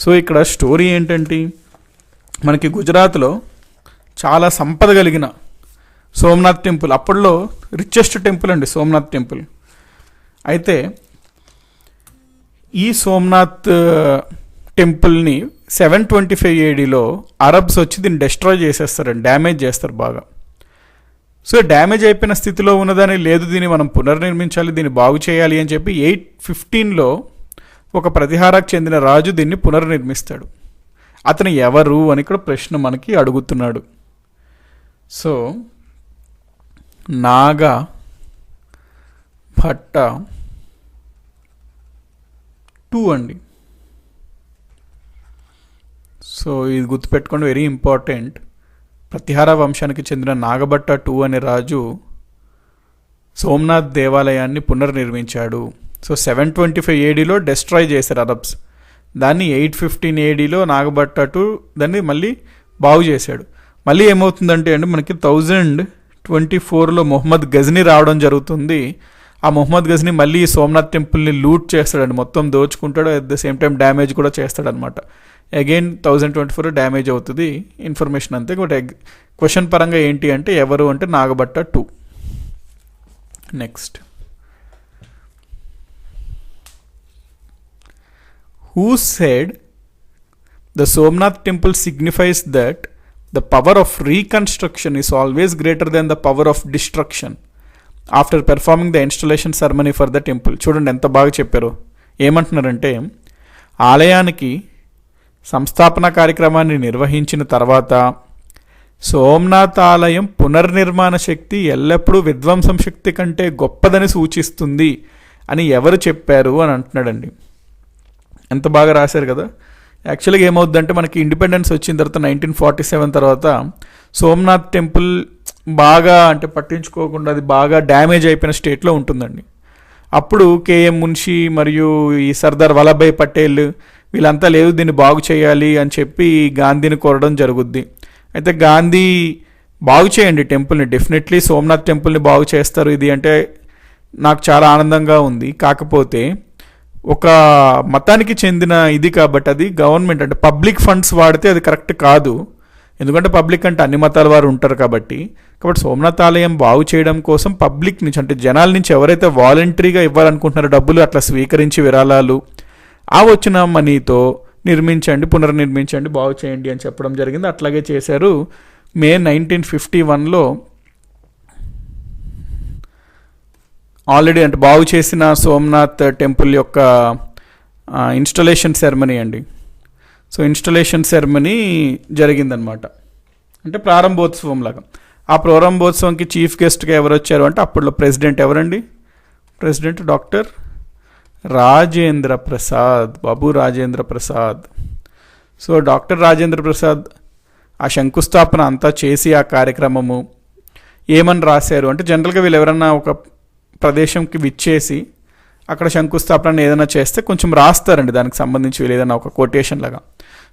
సో ఇక్కడ స్టోరీ ఏంటంటే, మనకి గుజరాత్లో చాలా సంపద కలిగిన సోమనాథ్ టెంపుల్, అప్పట్లో రిచెస్ట్ టెంపుల్ అండి సోమనాథ్ టెంపుల్. అయితే ఈ సోమనాథ్ టెంపుల్ని 725 ADలో అరబ్స్ వచ్చి దీన్ని డెస్ట్రాయ్ చేసేస్తారండి, డ్యామేజ్ చేస్తారు బాగా. సో డ్యామేజ్ అయిపోయిన స్థితిలో ఉన్నదని లేదు, దీన్ని మనం పునర్నిర్మించాలి, దీన్ని బాగు చేయాలి అని చెప్పి 815లో ఒక ప్రతిహారకు చెందిన రాజు దీన్ని పునర్నిర్మిస్తాడు. అతను ఎవరు అని ఇక్కడ ప్రశ్న మనకి అడుగుతున్నాడు. సో నాగ భట్ట 2 అండి. సో ఇది గుర్తుపెట్టుకోండి, వెరీ ఇంపార్టెంట్. ప్రతిహార వంశానికి చెందిన నాగభట్ట 2 అనే రాజు సోమనాథ్ దేవాలయాన్ని పునర్నిర్మించాడు. సో 725 ADలో డెస్ట్రాయ్ చేశారు అరబ్స్, దాన్ని 815 ADలో నాగభట్ట 2 దాన్ని మళ్ళీ బాగు చేశాడు. మళ్ళీ ఏమవుతుందంటే అండి, మనకి 1024లో మొహమ్మద్ గజ్నీ రావడం జరుగుతుంది. ఆ మొహమ్మద్ గజ్నీ మళ్ళీ సోమనాథ్ టెంపుల్ని లూట్ చేస్తాడండి, మొత్తం దోచుకుంటాడు, at the same time damage కూడా చేస్తాడనమాట. అగైన్ 1024 డ్యామేజ్ అవుతుంది. ఇన్ఫర్మేషన్ అంతే. బట్ క్వశ్చన్ పరంగా ఏంటి అంటే ఎవరు అంటే Nagabhata 2. Next, who said the Somnath temple signifies that the power of reconstruction is always greater than the power of destruction after performing the installation ceremony for the temple? చూడండి ఎంత బాగా చెప్పారు. ఏమంటున్నారంటే, ఆలయానికి సంస్థాపన కార్యక్రమాన్ని నిర్వహించిన తర్వాత సోమనాథ్ ఆలయం పునర్నిర్మాణ శక్తి ఎల్లప్పుడూ విధ్వంసం శక్తి కంటే గొప్పదని సూచిస్తుంది అని ఎవరు చెప్పారు అని అంటున్నాడండి. ఎంత బాగా రాశారు కదా. యాక్చువల్గా ఏమవుద్దంటే, మనకి ఇండిపెండెన్స్ వచ్చిన తర్వాత 1947 తర్వాత సోమనాథ్ టెంపుల్ బాగా అంటే పట్టించుకోకుండా అది బాగా డ్యామేజ్ అయిపోయిన స్టేట్లో ఉంటుందండి. అప్పుడు KM మున్షి మరియు ఈ సర్దార్ వల్లభాయ్ పటేల్ వీళ్ళంతా లేదు, దీన్ని బాగు చేయాలి అని చెప్పి గాంధీని కోరడం జరుగుద్ది. అయితే గాంధీ బాగు చేయండి టెంపుల్ని, డెఫినెట్లీ సోమనాథ్ టెంపుల్ని బాగు చేస్తారు, ఇది అంటే నాకు చాలా ఆనందంగా ఉంది. కాకపోతే ఒక మతానికి చెందిన ఇది కాబట్టి అది గవర్నమెంట్ అంటే పబ్లిక్ ఫండ్స్ వాడితే అది కరెక్ట్ కాదు. ఎందుకంటే పబ్లిక్ అంటే అన్ని మతాల వారు ఉంటారు కాబట్టి సోమనాథ్ ఆలయం బాగు చేయడం కోసం పబ్లిక్ నుంచి అంటే జనాల నుంచి ఎవరైతే వాలంటరీగా ఇవ్వాలనుకుంటున్నారో డబ్బులు అట్లా స్వీకరించి విరాళాలు ఆ వచ్చిన మనీతో పునర్నిర్మించండి, బాగు చేయండి అని చెప్పడం జరిగింది. అట్లాగే చేశారు. మే 1951లో ఆల్రెడీ అంటే బాగు చేసిన సోమనాథ్ టెంపుల్ యొక్క ఇన్స్టలేషన్ సెరమనీ అండి. సో ఇన్స్టలేషన్ సెరమనీ జరిగిందనమాట. అంటే ప్రారంభోత్సవం లాగా. ఆ ప్రారంభోత్సవంకి చీఫ్ గెస్ట్గా ఎవరు వచ్చారు అంటే అప్పట్లో ప్రెసిడెంట్ ఎవరండి? President doctor Rajendra Prasad, Babu Rajendra Prasad. So doctor Rajendra Prasad ఆ శంకుస్థాపన అంతా చేసి ఆ కార్యక్రమము ఏమని రాశారు అంటే జనరల్గా వీళ్ళు ఎవరన్నా ఒక ప్రదేశంకి విచ్చేసి అక్కడ శంకుస్థాపన ఏదైనా చేస్తే కొంచెం రాస్తారండి దానికి సంబంధించి వీళ్ళు ఏదైనా ఒక కొటేషన్ లాగా.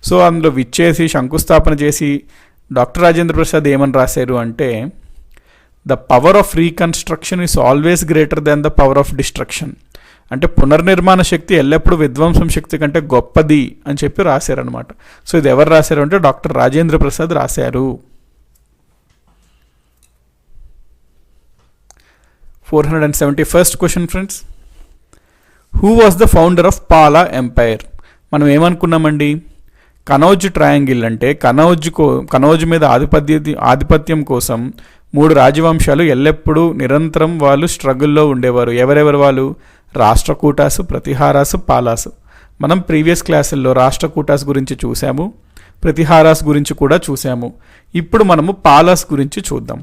సో అందులో విచ్చేసి శంకుస్థాపన చేసి డాక్టర్ రాజేంద్ర ప్రసాద్ ఏమని రాశారు అంటే the power of reconstruction is always greater than the power of destruction. అంటే పునర్నిర్మాణ శక్తి ఎల్లప్పుడూ విధ్వంసం శక్తి కంటే గొప్పది అని చెప్పి రాశారనమాట. సో ఇది ఎవరు రాశారు అంటే డాక్టర్ రాజేంద్ర ప్రసాద్ రాశారు. 471st question friends. Who was the founder of Pala empire? మనం ఏమనుకున్నామండి, కనౌజ్ ట్రయాంగిల్ అంటే కనౌజ్ మీద ఆధిపత్యం కోసం 3 రాజవంశాలు ఎల్లప్పుడూ నిరంతరం వాళ్ళు స్ట్రగుల్లో ఉండేవారు. ఎవరెవరు వాళ్ళు? రాష్ట్రకూటాసు, ప్రతిహారాసు, పాలాసు. మనం ప్రీవియస్ క్లాసుల్లో రాష్ట్రకూటాస్ గురించి చూసాము, ప్రతిహారాస్ గురించి కూడా చూసాము. ఇప్పుడు మనము పాలాస్ గురించి చూద్దాం.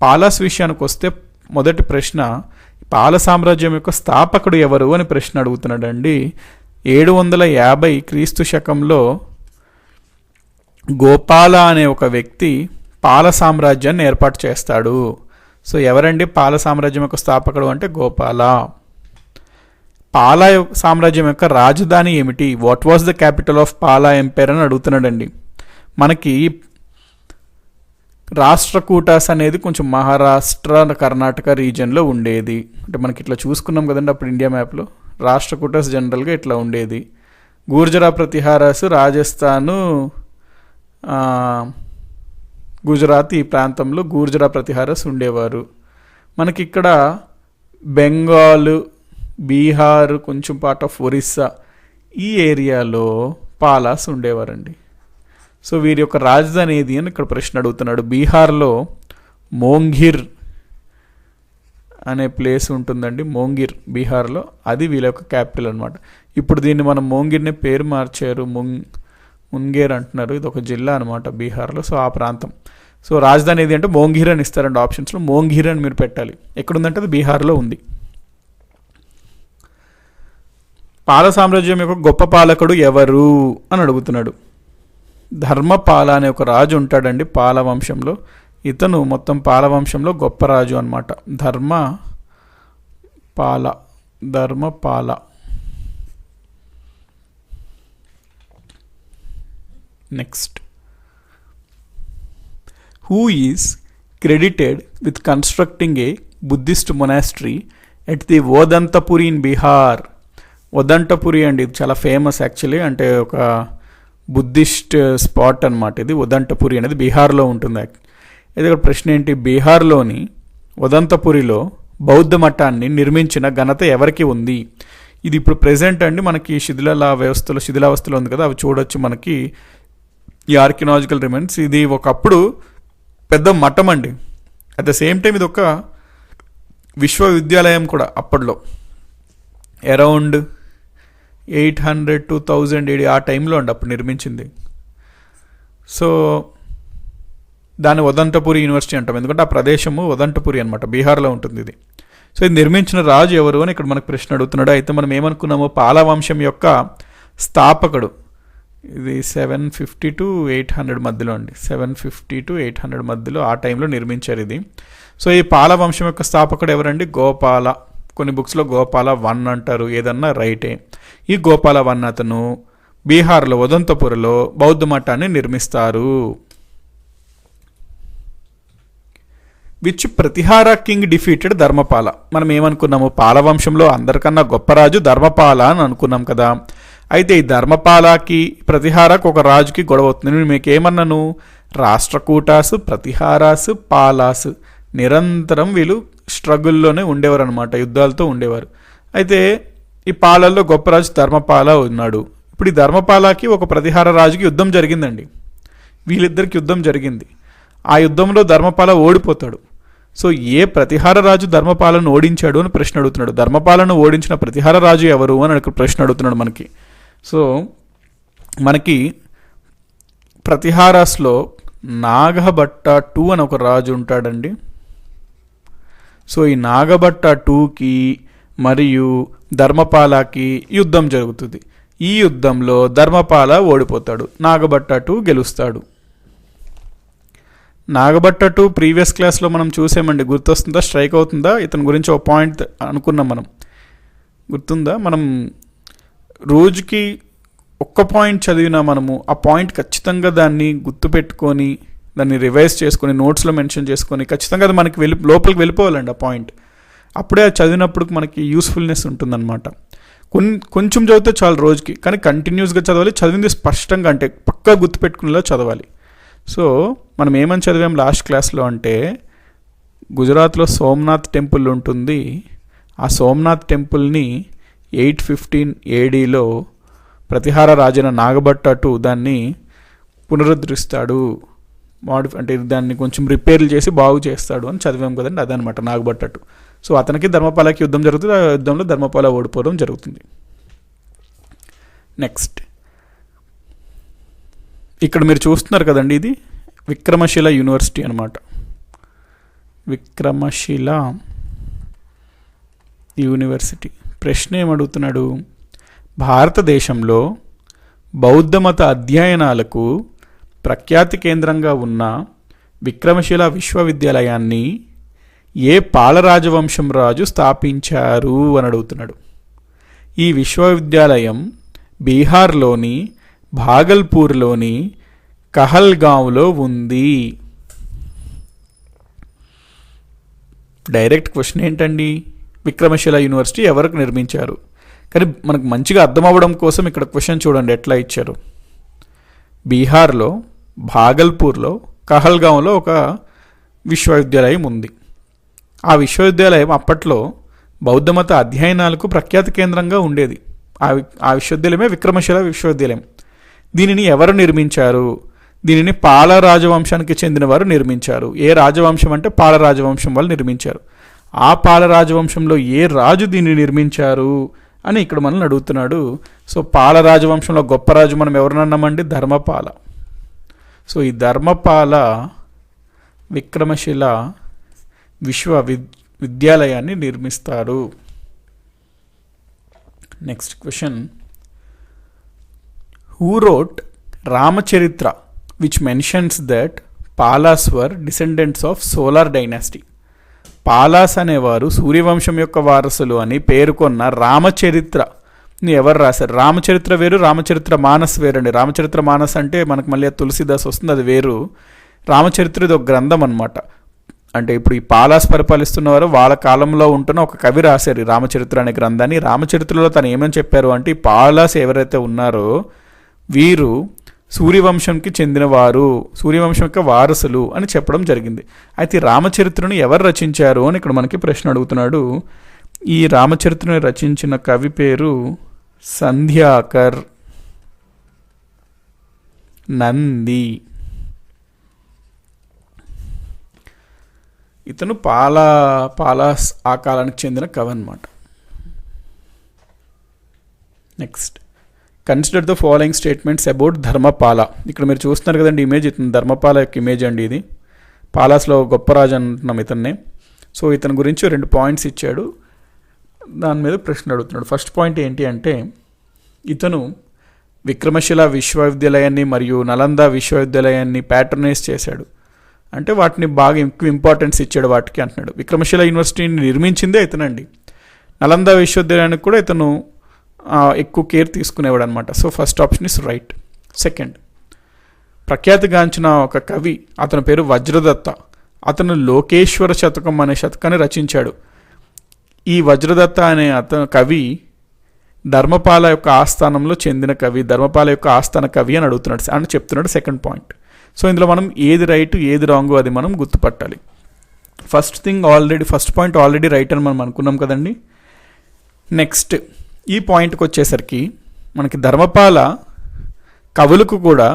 పాలాస్ విషయానికి వస్తే మొదటి ప్రశ్న, పాల సామ్రాజ్యం యొక్క స్థాపకుడు ఎవరు అని ప్రశ్న అడుగుతున్నాడండి. 750 క్రీస్తు శకంలో గోపాల అనే ఒక వ్యక్తి పాల సామ్రాజ్యాన్ని ఏర్పాటు చేస్తాడు. సో ఎవరండి పాల సామ్రాజ్యం యొక్క స్థాపకుడు అంటే గోపాల. పాల సామ్రాజ్యం యొక్క రాజధాని ఏమిటి? What was the capital of Pala empire అని అడుగుతున్నాడండి. మనకి రాష్ట్రకూటాస్ అనేది కొంచెం మహారాష్ట్ర, కర్ణాటక రీజియన్లో ఉండేది. అంటే మనకి ఇట్లా చూసుకున్నాం కదండి అప్పుడు ఇండియా మ్యాప్లో. రాష్ట్రకూటాస్ జనరల్గా ఇట్లా ఉండేది. గూర్జరా ప్రతిహారాస్ రాజస్థాను, గుజరాత్ ఈ ప్రాంతంలో గూర్జరా ప్రతిహారాస్ ఉండేవారు. మనకి ఇక్కడ బెంగాల్, బీహార్, కొంచెం పార్ట్ ఆఫ్ ఒరిస్సా ఈ ఏరియాలో పాలాస్ ఉండేవారండి. సో వీరి యొక్క రాజధాని ఏది అని ఇక్కడ ప్రశ్న అడుగుతున్నాడు. బీహార్లో మోంగిర్ అనే ప్లేస్ ఉంటుందండి. మోంగిర్ బీహార్లో, అది వీళ్ళ యొక్క క్యాపిటల్ అనమాట. ఇప్పుడు దీన్ని మనం మోంగిర్ని పేరు మార్చారు, మున్గేర్ అంటున్నారు. ఇది ఒక జిల్లా అనమాట బీహార్లో. సో ఆ ప్రాంతం. సో రాజధాని ఏది అంటే మోంగిర్ అని ఇస్తారండి ఆప్షన్స్లో. మోంగిర్ అని మీరు పెట్టాలి. ఎక్కడుందంటే అది బీహార్లో ఉంది. పాల సామ్రాజ్యం యొక్క గొప్ప పాలకుడు ఎవరు అని అడుగుతున్నాడు. ధర్మపాల అనే ఒక రాజు ఉంటాడండి పాల వంశంలో. ఇతను మొత్తం పాల వంశంలో గొప్ప రాజు అనమాట. Dharmapala. Next, who is credited with constructing a Buddhist monastery at the Odantapuri in Bihar? Odantapuri అండి, ఇది చాలా ఫేమస్ యాక్చువల్లీ. అంటే ఒక బుద్ధిస్ట్ స్పాట్ అనమాట ఇది. ఓదంతపురి అనేది బీహార్లో ఉంటుంది. ఇది ఇక్కడ ప్రశ్న ఏంటి, బీహార్లోని ఓదంతపురిలో బౌద్ధ మఠాన్ని నిర్మించిన ఘనత ఎవరికి ఉంది? ఇది ఇప్పుడు ప్రెజెంట్ అండి మనకి శిథిలావస్థలో ఉంది కదా, అవి చూడొచ్చు మనకి ఈ ఆర్కియలాజికల్ రిమైన్స్. ఇది ఒకప్పుడు పెద్ద మఠం అండి. అట్ ద సేమ్ టైం ఇది ఒక విశ్వవిద్యాలయం కూడా అప్పట్లో. అరౌండ్ 800 to 1000 AD ఆ టైంలో అండి అప్పుడు నిర్మించింది. సో దాన్ని ఓదంతపురి యూనివర్సిటీ అంటాం, ఎందుకంటే ఆ ప్రదేశము ఓదంతపురి అనమాట, బీహార్లో ఉంటుంది ఇది. సో ఇది నిర్మించిన రాజు ఎవరు అని ఇక్కడ మనకు ప్రశ్న అడుగుతున్నాడు. అయితే మనం ఏమనుకున్నాము, పాల వంశం యొక్క స్థాపకుడు. ఇది 750 to 800 మధ్యలో అండి. 750 to 800 మధ్యలో ఆ టైంలో నిర్మించారు ఇది. సో ఈ పాల వంశం యొక్క స్థాపకుడు ఎవరండి? గోపాల. కొన్ని బుక్స్లో గోపాల 1 అంటారు, ఏదన్నా రైటే. ఈ గోపాల 1 అతను బీహార్లో ఓదంతపురిలో బౌద్ధ మఠాన్ని నిర్మిస్తారు. Which ప్రతిహార king defeated Dharmapala. మనం ఏమనుకున్నాము, పాలవంశంలో అందరికన్నా గొప్ప రాజు ధర్మపాల అని అనుకున్నాం కదా. అయితే ఈ ధర్మపాలకి ప్రతిహారకు ఒక రాజుకి గొడవ అవుతుంది. నేను మీకు ఏమన్నాను, రాష్ట్రకూటాసు, ప్రతిహారాసు, పాలాసు నిరంతరం వీళ్ళు స్ట్రగుల్లోనే ఉండేవారు అనమాట, యుద్ధాలతో ఉండేవారు. అయితే ఈ పాలల్లో గొప్ప రాజు ధర్మపాల ఉన్నాడు. ఇప్పుడు ఈ ధర్మపాలకి ఒక ప్రతిహార రాజుకి యుద్ధం జరిగిందండి. వీళ్ళిద్దరికి యుద్ధం జరిగింది. ఆ యుద్ధంలో ధర్మపాల ఓడిపోతాడు. సో ఏ ప్రతిహార రాజు ధర్మపాలను ఓడించాడు అని ప్రశ్న అడుగుతున్నాడు. ధర్మపాలను ఓడించిన ప్రతిహార రాజు ఎవరు అని ప్రశ్న అడుగుతున్నాడు మనకి. సో మనకి ప్రతిహారాస్లో నాగభట్ట 2 అని ఒక రాజు ఉంటాడండి. సో ఈ నాగభట్ట 2కి మరియు ధర్మపాలకి యుద్ధం జరుగుతుంది. ఈ యుద్ధంలో ధర్మపాల ఓడిపోతాడు, నాగభట్ట 2 గెలుస్తాడు. నాగభట్ట 2 ప్రీవియస్ క్లాస్లో మనం చూసామండి, గుర్తొస్తుందా, స్ట్రైక్ అవుతుందా? ఇతని గురించి ఒక పాయింట్ అనుకున్నాం మనం, గుర్తుందా? మనం రోజుకి ఒక్క పాయింట్ చదివినా మనము ఆ పాయింట్ ఖచ్చితంగా దాన్ని గుర్తుపెట్టుకొని దాన్ని రివైజ్ చేసుకొని నోట్స్లో మెన్షన్ చేసుకొని ఖచ్చితంగా అది మనకి లోపలికి వెళ్ళిపోవాలండి ఆ పాయింట్. అప్పుడే అది చదివినప్పుడు మనకి యూస్ఫుల్నెస్ ఉంటుందన్నమాట. కొంచెం చదివితే చాలు రోజుకి, కానీ కంటిన్యూస్గా చదవాలి. చదివింది స్పష్టంగా అంటే పక్కా గుర్తుపెట్టుకునేలా చదవాలి. సో మనం ఏమని చదివాం లాస్ట్ క్లాస్లో అంటే, గుజరాత్లో సోమనాథ్ టెంపుల్ ఉంటుంది. ఆ సోమనాథ్ టెంపుల్ని 815 ADలో ప్రతిహార రాజైన నాగభట్ట 2 దాన్ని పునరుద్ధరిస్తాడు, అంటే దాన్ని కొంచెం రిపేర్లు చేసి బాగు చేస్తాడు అని చదివాం కదండి. అదనమాట నాగభట్ట 2. సో అతనికి ధర్మపాలకి యుద్ధం జరుగుతుంది. ఆ యుద్ధంలో ధర్మపాల ఓడిపోవడం జరుగుతుంది. నెక్స్ట్ ఇక్కడ మీరు చూస్తున్నారు కదండి, ఇది విక్రమశిల యూనివర్సిటీ అనమాట. విక్రమశిల యూనివర్సిటీ. ప్రశ్న ఏమడుగుతున్నాడు, భారతదేశంలో బౌద్ధమత అధ్యయనాలకు ప్రఖ్యాతి కేంద్రంగా ఉన్న విక్రమశిల విశ్వవిద్యాలయాన్ని ఏ పాలరాజవంశం రాజు స్థాపించారు అని అడుగుతున్నాడు. ఈ విశ్వవిద్యాలయం బీహార్లోని భాగల్పూర్లోని కహల్గాంవ్లో ఉంది. డైరెక్ట్ క్వశ్చన్ ఏంటండి, విక్రమశిల యూనివర్సిటీ ఎవరికి నిర్మించారు? కానీ మనకు మంచిగా అర్థం అవ్వడం కోసం ఇక్కడ క్వశ్చన్ చూడండి ఎట్లా ఇచ్చారు. బీహార్లో భాగల్పూర్లో కహల్గాంవ్లో ఒక విశ్వవిద్యాలయం ఉంది. ఆ విశ్వవిద్యాలయం అప్పట్లో బౌద్ధమత అధ్యయనాలకు ప్రఖ్యాతి కేంద్రంగా ఉండేది. ఆ విశ్వవిద్యాలయమే విక్రమశిల విశ్వవిద్యాలయం. దీనిని ఎవరు నిర్మించారు? దీనిని పాల రాజవంశానికి చెందిన వారు నిర్మించారు. ఏ రాజవంశం అంటే పాల రాజవంశం వాళ్ళు నిర్మించారు. ఆ పాల రాజవంశంలో ఏ రాజు దీన్ని నిర్మించారు అని ఇక్కడ మనల్ని అడుగుతున్నాడు. సో పాల రాజవంశంలో గొప్ప రాజు మనం ఎవరినన్నామండి, ధర్మపాల. సో ఈ ధర్మపాల విక్రమశిల విశ్వవిద్యాలయాన్ని నిర్మిస్తాడు. Next question, who wrote Ramacharita which mentions that Palas were descendants of solar dynasty. Palas అనేవారు సూర్యవంశం యొక్క వారసులు అని పేర్కొన్న రామచరిత్రని ఎవరు రాశారు? రామచరిత్ర వేరు, రామచరిత్ర మానస్ వేరండి. రామచరిత్ర మానస్ అంటే మనకు మళ్ళీ తులసిదాస్ వస్తుంది, అది వేరు. రామచరిత్ర ఇది ఒక గ్రంథం అనమాట. అంటే ఇప్పుడు ఈ పాలాస్ పరిపాలిస్తున్నవారు వాళ్ళ కాలంలో ఉంటున్న ఒక కవి రాశారు ఈ రామచరిత్ర అనే గ్రంథాన్ని. రామచరిత్రలో తను ఏమని చెప్పారు అంటే, ఈ పాలాస్ ఎవరైతే ఉన్నారో వీరు సూర్యవంశంకి చెందినవారు, సూర్యవంశం యొక్క వారసులు అని చెప్పడం జరిగింది. అయితే రామచరిత్రను ఎవరు రచించారు అని ఇక్కడ మనకి ప్రశ్న అడుగుతున్నాడు. ఈ రామచరిత్రను రచించిన కవి పేరు సంధ్యాకర్ నంది. ఇతను పాలాస్ ఆ కాలానికి చెందిన కవి అన్నమాట. Next, consider the following statements about Dharmapala. ఇక్కడ మీరు చూస్తున్నారు కదండి ఇమేజ్, ఇతను ధర్మపాల యొక్క ఇమేజ్ అండి ఇది. పాలాస్లో గొప్ప రాజు అంటున్నాం ఇతన్నే. సో ఇతని గురించి 2 పాయింట్స్ ఇచ్చాడు, దాని మీద ప్రశ్న అడుగుతున్నాడు. ఫస్ట్ పాయింట్ ఏంటి అంటే, ఇతను విక్రమశిల విశ్వవిద్యాలయాన్ని మరియు నలంద విశ్వవిద్యాలయాన్ని ప్యాట్రనైజ్ చేశాడు. అంటే వాటిని బాగా ఎక్కువ ఇంపార్టెన్స్ ఇచ్చాడు వాటికి అంటున్నాడు. విక్రమశిల యూనివర్సిటీని నిర్మించిందే ఇతనండి. నలంద విశ్వవిద్యాలయానికి కూడా ఇతను ఎక్కువ కేర్ తీసుకునేవాడు అనమాట. So first option is right. Second, ప్రఖ్యాతిగాంచిన ఒక కవి, అతని పేరు వజ్రదత్త. అతను లోకేశ్వర శతకం అనే శతకాన్ని రచించాడు. ఈ వజ్రదత్త అనే అతను కవి ధర్మపాల యొక్క ఆస్థానంలో చెందిన కవి, ధర్మపాల యొక్క ఆస్థాన కవి అని అడుగుతున్నాడు అని చెప్తున్నాడు సెకండ్ పాయింట్. సో ఇందులో మనం ఏది రైట్ ఏది రాంగ్ అది మనం గుర్తుపట్టాలి. ఫస్ట్ పాయింట్ ఆల్రెడీ రైట్ అని మనం అనుకున్నాం కదండి. నెక్స్ట్ ఈ పాయింట్కి వచ్చేసరికి మనకి ధర్మపాల కవులకు కూడా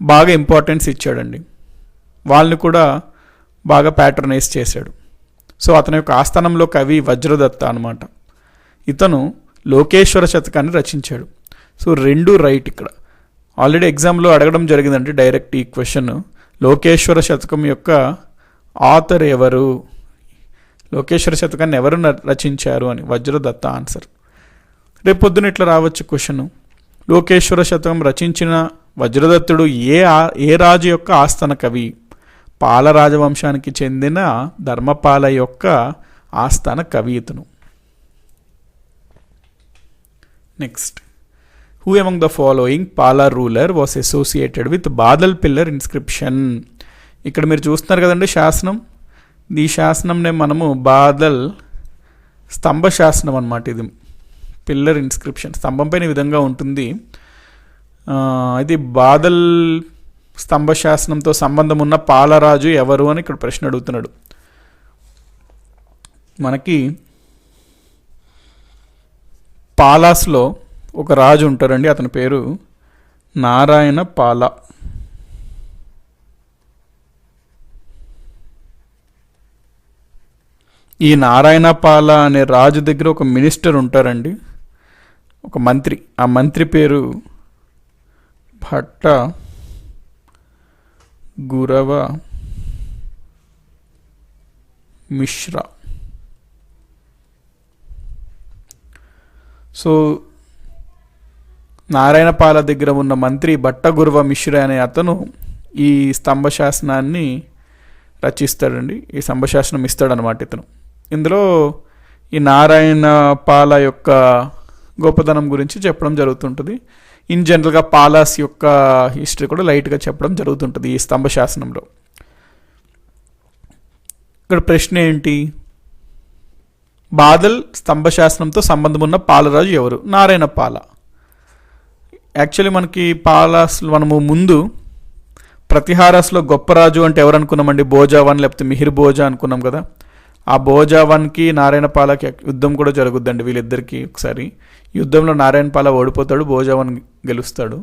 బాగా ఇంపార్టెన్స్ ఇచ్చాడండి, వాళ్ళని కూడా బాగా ప్యాట్రనైజ్ చేశాడు. సో అతని యొక్క ఆస్థానంలో కవి వజ్రదత్త అనమాట. ఇతను లోకేశ్వర శతకాన్ని రచించాడు. సో రెండు రైట్. ఇక్కడ ఆల్రెడీ ఎగ్జామ్లో అడగడం జరిగిందండి డైరెక్ట్ ఈ క్వశ్చన్, లోకేశ్వర శతకం యొక్క ఆథర్ ఎవరు, లోకేశ్వర శతకాన్ని ఎవరు రచించారు అని. వజ్రదత్త ఆన్సర్. రేపు పొద్దున ఇట్లా రావచ్చు క్వశ్చన్, లోకేశ్వర శతకం రచించిన వజ్రదత్తుడు ఏ రాజు యొక్క ఆస్థాన కవి? పాల రాజవంశానికి చెందిన ధర్మపాల యొక్క ఆస్థాన కవి ఇతను. Next, who among the following Pala ruler was associated with Badal pillar inscription? ఇక్కడ మీరు చూస్తున్నారు కదండి శాసనం, ఈ శాసనంనే మనము బాదల్ స్తంభ శాసనం అన్నమాట. ఇది పిల్లర్ ఇన్స్క్రిప్షన్, స్తంభం పైన ఈ విధంగా ఉంటుంది. ఇది బాదల్ స్తంభ శాసనంతో సంబంధం ఉన్న పాలరాజు ఎవరు అని ఇక్కడ ప్రశ్న అడుగుతున్నాడు. మనకి పాలాస్లో ఒక రాజు ఉంటారండి, అతని పేరు నారాయణ పాల. ఈ నారాయణ పాల అనే రాజు దగ్గర ఒక మినిస్టర్ ఉంటారండి, ఒక మంత్రి. ఆ మంత్రి పేరు భట్ట గురవ మిశ్రా. సో నారాయణపాల దగ్గర ఉన్న మంత్రి భట్టగురవ మిశ్రా అనే అతను ఈ స్తంభ శాసనాన్ని రచిస్తాడండి, ఈ స్తంభ శాసనం ఇస్తాడనమాట ఇతను. ఇందులో ఈ నారాయణపాల యొక్క గొప్పతనం గురించి చెప్పడం జరుగుతుంటుంది. ఇన్ జనరల్గా పాలాస్ యొక్క హిస్టరీ కూడా లైట్గా చెప్పడం జరుగుతుంటుంది ఈ స్తంభ శాసనంలో. ఇక్కడ ప్రశ్న ఏంటి, బాదల్ స్తంభ శాసనంతో సంబంధం ఉన్న పాలరాజు ఎవరు? నారాయణ పాల. యాక్చువల్లీ మనకి పాలాస్ మనము ముందు ప్రతిహారాస్లో గొప్ప రాజు అంటే ఎవరు అనుకున్నామండి? భోజావన్ లేకపోతే మిహిర్ భోజా అనుకున్నాం కదా. ఆ భోజావన్కి నారాయణపాలకి యుద్ధం కూడా జరుగుద్దండి వీళ్ళిద్దరికి. ఒకసారి యుద్ధంలో నారాయణపాల ఓడిపోతాడు, భోజావన్ గెలుస్తాడు.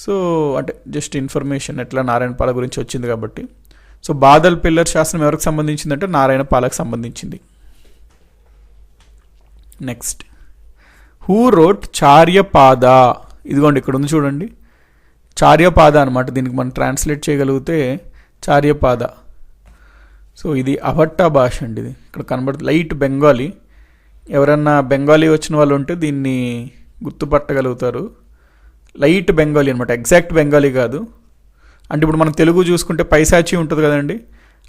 సో అంటే జస్ట్ ఇన్ఫర్మేషన్ ఎట్లా నారాయణపాల గురించి వచ్చింది కాబట్టి. సో బాదల్ పిల్లర్ శాసనం ఎవరికి సంబంధించిందంటే నారాయణపాలకు సంబంధించింది. Next, who wrote Charyapada? ఇదిగోండి ఇక్కడ ఉంది చూడండి, చార్యపాద అనమాట. దీనికి మనం ట్రాన్స్లేట్ చేయగలిగితే చార్యపాద. సో ఇది అభట్టా భాష అండి. ఇది ఇక్కడ కనబడుతుంది లైట్ బెంగాలీ. ఎవరన్నా బెంగాలీ వచ్చిన వాళ్ళు ఉంటే దీన్ని గుర్తుపట్టగలుగుతారు. లైట్ బెంగాలీ అనమాట, ఎగ్జాక్ట్ బెంగాలీ కాదు. అంటే ఇప్పుడు మనం తెలుగు చూసుకుంటే పైశాచి ఉంటుంది కదండి,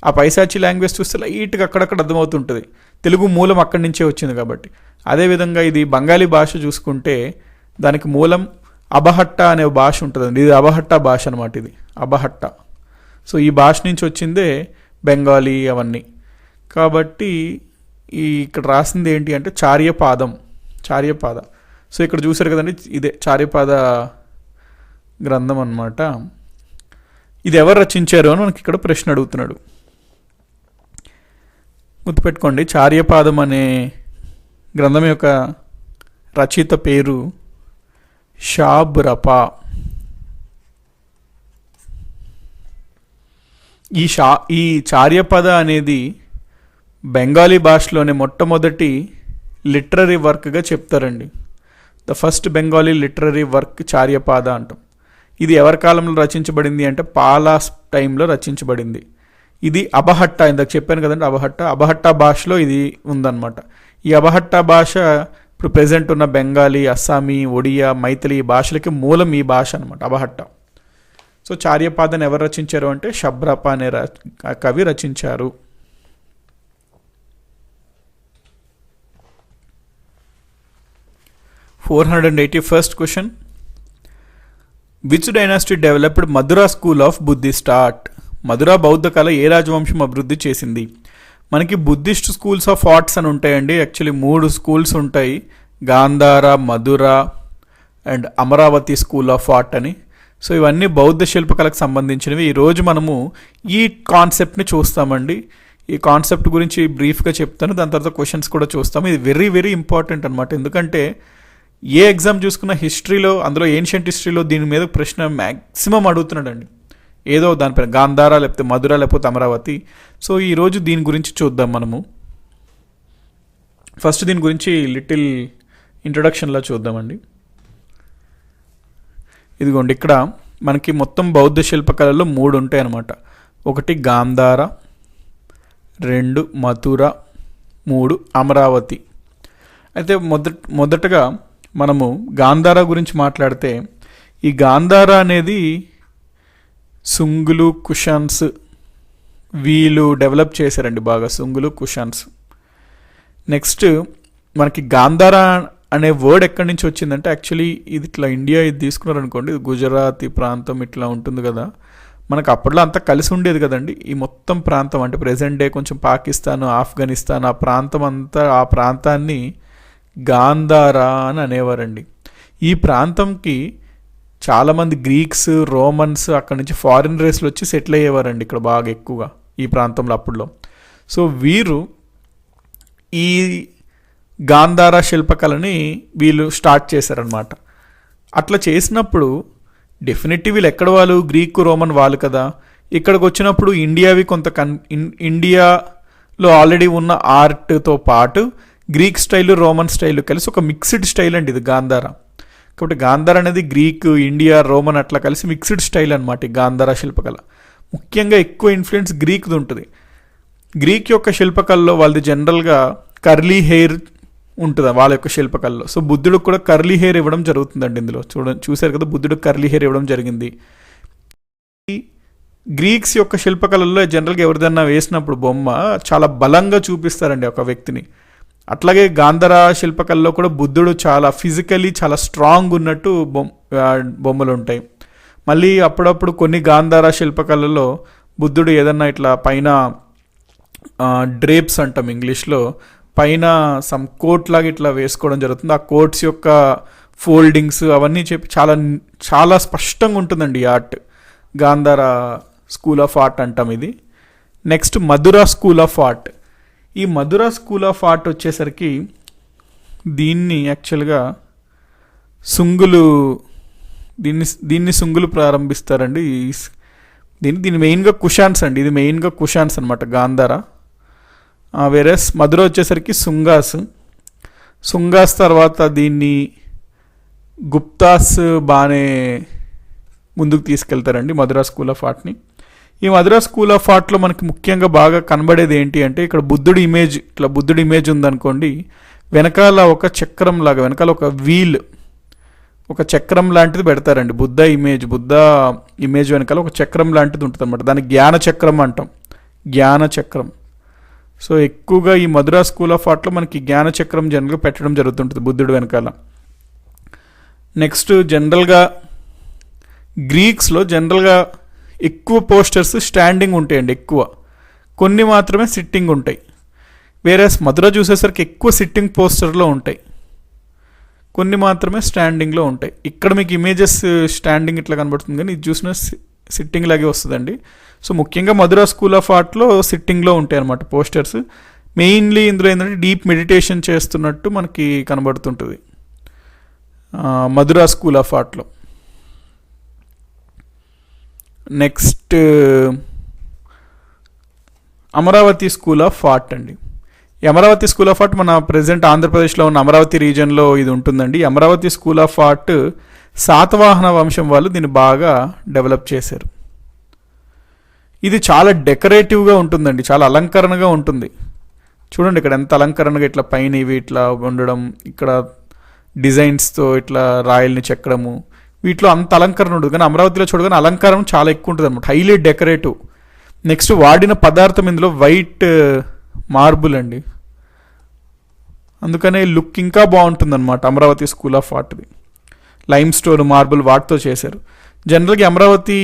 ఆ పైశాచి లాంగ్వేజ్ చూస్తే లైట్గా అక్కడక్కడ అర్థమవుతుంటుంది, తెలుగు మూలం అక్కడి నుంచే వచ్చింది కాబట్టి. అదేవిధంగా ఇది బెంగాలీ భాష చూసుకుంటే దానికి మూలం అబహట్ట అనే భాష ఉంటుందండి. ఇది అబహట్టా భాష అనమాట, ఇది అబహట్ట. సో ఈ భాష నుంచి వచ్చిందే బెంగాలీ అవన్నీ. కాబట్టి ఇక్కడ రాసింది ఏంటి అంటే చార్యపాదం, చార్యపాద. సో ఇక్కడ చూసారు కదండి, ఇదే చార్యపాద గ్రంథం అన్నమాట. ఇది ఎవరు రచించారు అని మనకి ఇక్కడ ప్రశ్న అడుగుతున్నాడు. గుర్తుపెట్టుకోండి, చార్యపాదం అనే గ్రంథం యొక్క రచయిత పేరు షాబ్రపా. ఈ చార్యపద అనేది బెంగాలీ భాషలోనే మొట్టమొదటి లిటరరీ వర్క్గా చెప్తారండి. The first Bengali literary work Charyapada అంటాం. ఇది ఎవరి కాలంలో రచించబడింది అంటే పాలాస్ టైంలో రచించబడింది. ఇది అబహట్ట, ఇందాక చెప్పాను కదండి అబహట్ట భాషలో ఇది ఉందన్నమాట. ఈ అబహట్ట భాష ఇప్పుడు ప్రెజెంట్ ఉన్న బెంగాలీ, అస్సామీ, ఒడియా, మైథిలి భాషలకి మూలం ఈ భాష అనమాట, అబహట్ట. సో చార్యపాదను ఎవరు రచించారు అంటే షబ్రప అనే కవి రచించారు. (481st question) which dynasty developed Mathura school of Buddhist art? Mathura బౌద్ధ కళ ఏ రాజవంశం అభివృద్ధి చేసింది? మనకి బుద్ధిస్ట్ స్కూల్స్ ఆఫ్ ఆర్ట్స్ అని ఉంటాయండి. యాక్చువల్లీ 3 స్కూల్స్ ఉంటాయి, Gandhara, Mathura and Amaravati school of art అని. సో ఇవన్నీ బౌద్ధ శిల్పకళకు సంబంధించినవి. ఈరోజు మనము ఈ కాన్సెప్ట్ని చూస్తామండి. ఈ కాన్సెప్ట్ గురించి బ్రీఫ్గా చెప్తాను, దాని తర్వాత క్వశ్చన్స్ కూడా చూస్తాము. ఇది వెరీ వెరీ ఇంపార్టెంట్ అనమాట. ఎందుకంటే ఏ ఎగ్జామ్ చూసుకున్న హిస్టరీలో, అందులో ఏన్షియంట్ హిస్టరీలో దీని మీద ప్రశ్న మ్యాక్సిమం అడుగుతున్నాడండి. ఏదో దానిపైన గాంధార లేకపోతే మధుర లేకపోతే అమరావతి. సో ఈరోజు దీని గురించి చూద్దాం మనము. ఫస్ట్ దీని గురించి లిటిల్ ఇంట్రడక్షన్లా చూద్దామండి. ఇదిగోండి, ఇక్కడ మనకి మొత్తం బౌద్ధ శిల్పకళలో 3 ఉంటాయి అన్నమాట. 1 గాంధార, 2 మథుర, 3 అమరావతి. అయితే మొదటగా మనము గాంధార గురించి మాట్లాడితే, ఈ గాంధార అనేది సుంగులు, కుషాన్స్ వీళ్ళు డెవలప్ చేశారండి బాగా, సుంగులు, కుషాన్స్. నెక్స్ట్ మనకి గాంధార అనే వర్డ్ ఎక్కడి నుంచి వచ్చిందంటే, యాక్చువల్లీ ఇది ఇట్లా ఇండియా ఇది తీసుకున్నారనుకోండి, ఇది గుజరాతీ ప్రాంతం ఇట్లా ఉంటుంది కదా, మనకు అప్పట్లో అంతా కలిసి ఉండేది కదండి. ఈ మొత్తం ప్రాంతం అంటే ప్రెసెంట్ డే కొంచెం పాకిస్తాన్, ఆఫ్ఘనిస్తాన్ ఆ ప్రాంతం అంతా, ఆ ప్రాంతాన్ని గాంధార అని అనేవారండి. ఈ ప్రాంతంకి చాలామంది గ్రీక్స్, రోమన్స్, అక్కడి నుంచి ఫారిన్ రేస్లు వచ్చి సెటిల్ అయ్యేవారండి ఇక్కడ బాగా ఎక్కువగా ఈ ప్రాంతంలో అప్పుడులో. సో వీరు ఈ గాంధార శిల్పకళని వీళ్ళు స్టార్ట్ చేశారనమాట. అట్లా చేసినప్పుడు డెఫినెట్లీ వీళ్ళు ఎక్కడ వాళ్ళు, గ్రీకు, రోమన్ వాళ్ళు కదా. ఇక్కడికి వచ్చినప్పుడు ఇండియావి కొంత ఇండియాలో ఆల్రెడీ ఉన్న ఆర్ట్తో పాటు గ్రీక్ స్టైల్, రోమన్ స్టైల్ కలిసి ఒక మిక్స్డ్ స్టైల్ అండి ఇది గాంధార. కాబట్టి గాంధార అనేది గ్రీక్, ఇండియా, రోమన్ అట్లా కలిసి మిక్స్డ్ స్టైల్ అనమాట ఈ గాంధార శిల్పకళ. ముఖ్యంగా ఎక్కువ ఇన్ఫ్లుయెన్స్ గ్రీక్ది ఉంటుంది. గ్రీక్ యొక్క శిల్పకళలో వాళ్ళది జనరల్గా కర్లీ హెయిర్ ఉంటుంది వాళ్ళ యొక్క శిల్పకళలో. సో బుద్ధుడికి కూడా కర్లీ హెయిర్ ఇవ్వడం జరుగుతుందండి ఇందులో. చూశారు కదా, బుద్ధుడికి కర్లీ హెయిర్ ఇవ్వడం జరిగింది. గ్రీక్స్ యొక్క శిల్పకళల్లో జనరల్గా ఎవరిదన్నా వేసినప్పుడు బొమ్మ చాలా బలంగా చూపిస్తారండి ఒక వ్యక్తిని. అట్లాగే గాంధార శిల్పకళలో కూడా బుద్ధుడు చాలా ఫిజికలీ చాలా స్ట్రాంగ్ ఉన్నట్టు బొమ్మలు ఉంటాయి. మళ్ళీ అప్పుడప్పుడు కొన్ని గాంధార శిల్పకళలో బుద్ధుడు ఏదన్నా ఇట్లా పైన డ్రేప్స్ అంటాం ఇంగ్లీష్లో, పైన సమ్ కోట్ లాగా ఇట్లా వేసుకోవడం జరుగుతుంది. ఆ కోట్స్ యొక్క ఫోల్డింగ్స్ అవన్నీ చెప్పి చాలా చాలా స్పష్టంగా ఉంటుందండి ఈ art. Gandhara school of art అంటాం ఇది. Next Mathura school of art. ఈ మధుర స్కూల్ ఆఫ్ ఆర్ట్ వచ్చేసరికి దీన్ని యాక్చువల్గా సుంగులు, దీన్ని సుంగులు ప్రారంభిస్తారండి. దీన్ని మెయిన్గా కుషాన్స్ అండి, ఇది మెయిన్గా కుషాన్స్ అనమాట గాంధార. వేరే మధుర వచ్చేసరికి సుంగాస్ తర్వాత దీన్ని గుప్తాస్ బాగానే ముందుకు తీసుకెళ్తారండి మధుర స్కూల్ ఆఫ్ ఆర్ట్ని. ఈ మధుర స్కూల్ ఆఫ్ ఆర్ట్లో మనకి ముఖ్యంగా బాగా కనబడేది ఏంటి అంటే, ఇక్కడ బుద్ధుడి ఇమేజ్, ఇట్లా బుద్ధుడి ఇమేజ్ ఉందనుకోండి, వెనకాల ఒక చక్రం లాగా, వెనకాల ఒక వీల్, ఒక చక్రం లాంటిది పెడతారండి. బుద్ధ ఇమేజ్ వెనకాల ఒక చక్రం లాంటిది ఉంటుంది అనమాట. దాన్ని జ్ఞాన చక్రం అంటాం, జ్ఞాన చక్రం. సో ఎక్కువగా ఈ మధుర స్కూల్ ఆఫ్ ఆర్ట్లో మనకి జ్ఞాన చక్రం జనరల్గా పెట్టడం జరుగుతుంటుంది బుద్ధుడు వెనకాల. నెక్స్ట్ జనరల్గా గ్రీక్స్లో జనరల్గా ఎక్కువ పోస్టర్స్ స్టాండింగ్ ఉంటాయండి, ఎక్కువ. కొన్ని మాత్రమే సిట్టింగ్ ఉంటాయి. వేరే మధుర చూసేసరికి ఎక్కువ సిట్టింగ్ పోస్టర్లో ఉంటాయి, కొన్ని మాత్రమే స్టాండింగ్లో ఉంటాయి. ఇక్కడ మీకు ఇమేజెస్ స్టాండింగ్ ఇట్లా కనబడుతుంది, కానీ ఇది చూసిన సిట్టింగ్ లాగే వస్తుందండి. సో ముఖ్యంగా మధుర స్కూల్ ఆఫ్ ఆర్ట్లో సిట్టింగ్లో ఉంటాయి అన్నమాట పోస్టర్స్. మెయిన్లీ ఇందులో ఏంటంటే డీప్ మెడిటేషన్ చేస్తున్నట్టు మనకి కనబడుతుంటుంది మధుర స్కూల్ ఆఫ్ ఆర్ట్లో. Next Amaravati school of art అండి. ఈ అమరావతి స్కూల్ ఆఫ్ ఆర్ట్ మన ప్రెసెంట్ ఆంధ్రప్రదేశ్లో ఉన్న అమరావతి రీజియన్లో ఇది ఉంటుందండి. Amaravati school of art Satavahana వంశం వాళ్ళు దీన్ని బాగా డెవలప్ చేశారు. ఇది చాలా డెకరేటివ్గా ఉంటుందండి, చాలా అలంకరణగా ఉంటుంది. చూడండి ఇక్కడ ఎంత అలంకరణగా ఇట్లా పైన ఇవి ఇట్లా ఉండడం, ఇక్కడ డిజైన్స్తో ఇట్లా రాయల్ని చెక్కడము, వీటిలో అంత అలంకరణ ఉండదు. కానీ అమరావతిలో చూడగానే అలంకారం చాలా ఎక్కువ ఉంటుంది అనమాట, హైలీ డెకరేటివ్. నెక్స్ట్ వాడిన పదార్థం ఇందులో వైట్ మార్బుల్ అండి, అందుకనే లుక్ ఇంకా బాగుంటుంది అనమాట అమరావతి స్కూల్ ఆఫ్ ఆర్ట్ది. లైమ్ స్టోన్, మార్బుల్ వాటితో చేశారు. జనరల్గా అమరావతి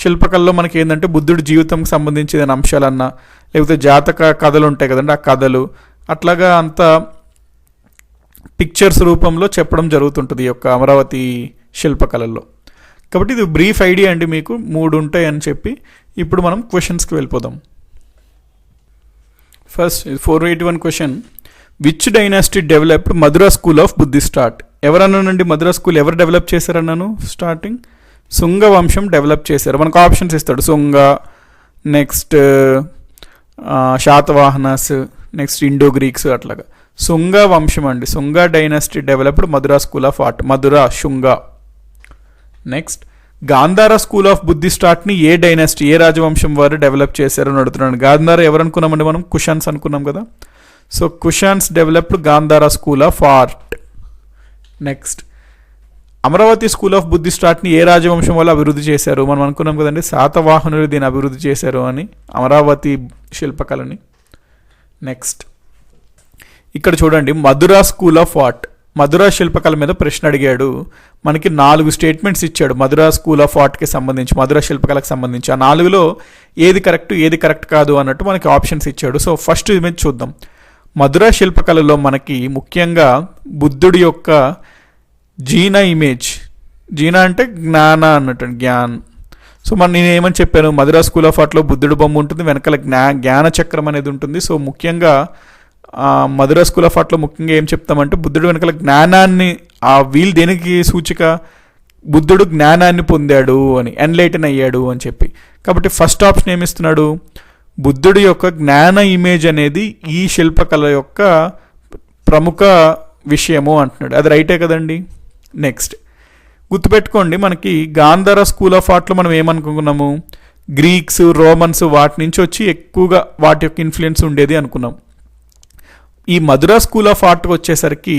శిల్పకళలో మనకి ఏంటంటే బుద్ధుడి జీవితంకి సంబంధించిన అంశాలన్నా లేకపోతే జాతక కథలు ఉంటాయి కదండి, ఆ కథలు అట్లాగా అంత పిక్చర్స్ రూపంలో చెప్పడం జరుగుతుంటుంది ఈ యొక్క అమరావతి శిల్పకళల్లో. కాబట్టి ఇది బ్రీఫ్ ఐడియా అండి, మీకు 3 ఉంటాయి అని చెప్పి. ఇప్పుడు మనం క్వశ్చన్స్కి వెళ్ళిపోదాం. First 481 question, which dynasty developed Mathura school of Buddhist art? ఎవరన్నానండి మధురా స్కూల్ ఎవరు డెవలప్ చేశారన్నాను? స్టార్టింగ్ శుంగ వంశం డెవలప్ చేశారు. మనకు ఆప్షన్స్ ఇస్తాడు, Shunga, next Satavahanas, next Indo Greeks అట్లాగా. శుంగ వంశం అండి, Shunga dynasty developed Mathura school of art, Mathura Shunga. Next Gandhara school of Buddhist ఆర్ట్ని ఏ డైనాసిటీ, ఏ రాజవంశం వారు డెవలప్ చేశారు అని అడుగుతున్నాను. గాంధార ఎవరు అనుకున్నామండి మనం? కుషాన్స్ అనుకున్నాం కదా. So Kushans developed Gandhara school of art. Next Amaravati school of Buddhist ఆర్ట్ని ఏ రాజవంశం వాళ్ళు అభివృద్ధి చేశారు? మనం అనుకున్నాం కదండి, శాతవాహనులు దీన్ని అభివృద్ధి చేశారు అని అమరావతి శిల్పకళని. నెక్స్ట్ ఇక్కడ చూడండి, Mathura school of art, Mathura శిల్పకళ మీద ప్రశ్న అడిగాడు. మనకి 4 స్టేట్మెంట్స్ ఇచ్చాడు మధురా స్కూల్ ఆఫ్ ఆర్ట్కి సంబంధించి, మధురా శిల్పకళకు సంబంధించి. ఆ 4లో ఏది కరెక్ట్ ఏది కరెక్ట్ కాదు అన్నట్టు మనకి ఆప్షన్స్ ఇచ్చాడు. సో ఫస్ట్ ఇమేజ్ చూద్దాం. మధురా శిల్పకళలో మనకి ముఖ్యంగా బుద్ధుడి యొక్క జీనా ఇమేజ్, జీనా అంటే జ్ఞాన అన్నట్టు, జ్ఞాన్. సో నేను ఏమని చెప్పాను, మధురా స్కూల్ ఆఫ్ ఆర్ట్లో బుద్ధుడి బొమ్మ ఉంటుంది, వెనకాల జ్ఞాన చక్రం అనేది ఉంటుంది. సో ముఖ్యంగా మధురా స్కూల్ ఆఫ్ ఆర్ట్లో ముఖ్యంగా ఏం చెప్తామంటే బుద్ధుడు వెనకాల జ్ఞానాన్ని, ఆ వీల్ దేనికి సూచిక, బుద్ధుడు జ్ఞానాన్ని పొందాడు అని, ఎన్లైటన్ అయ్యాడు అని చెప్పి. కాబట్టి ఫస్ట్ ఆప్షన్ ఏమిస్తున్నాడు, బుద్ధుడి యొక్క జ్ఞాన ఇమేజ్ అనేది ఈ శిల్పకళ యొక్క ప్రముఖ విషయము అంటున్నాడు. అది రైటే కదండి. నెక్స్ట్ గుర్తుపెట్టుకోండి, మనకి గాంధార స్కూల్ ఆఫ్ ఆర్ట్లో మనం ఏమనుకున్నాము, గ్రీక్స్, రోమన్స్ వాటి నుంచి వచ్చి ఎక్కువగా వాటి యొక్క ఇన్ఫ్లుయెన్స్ ఉండేది అనుకున్నాం. ఈ మధురా స్కూల్ ఆఫ్ ఆర్ట్ వచ్చేసరికి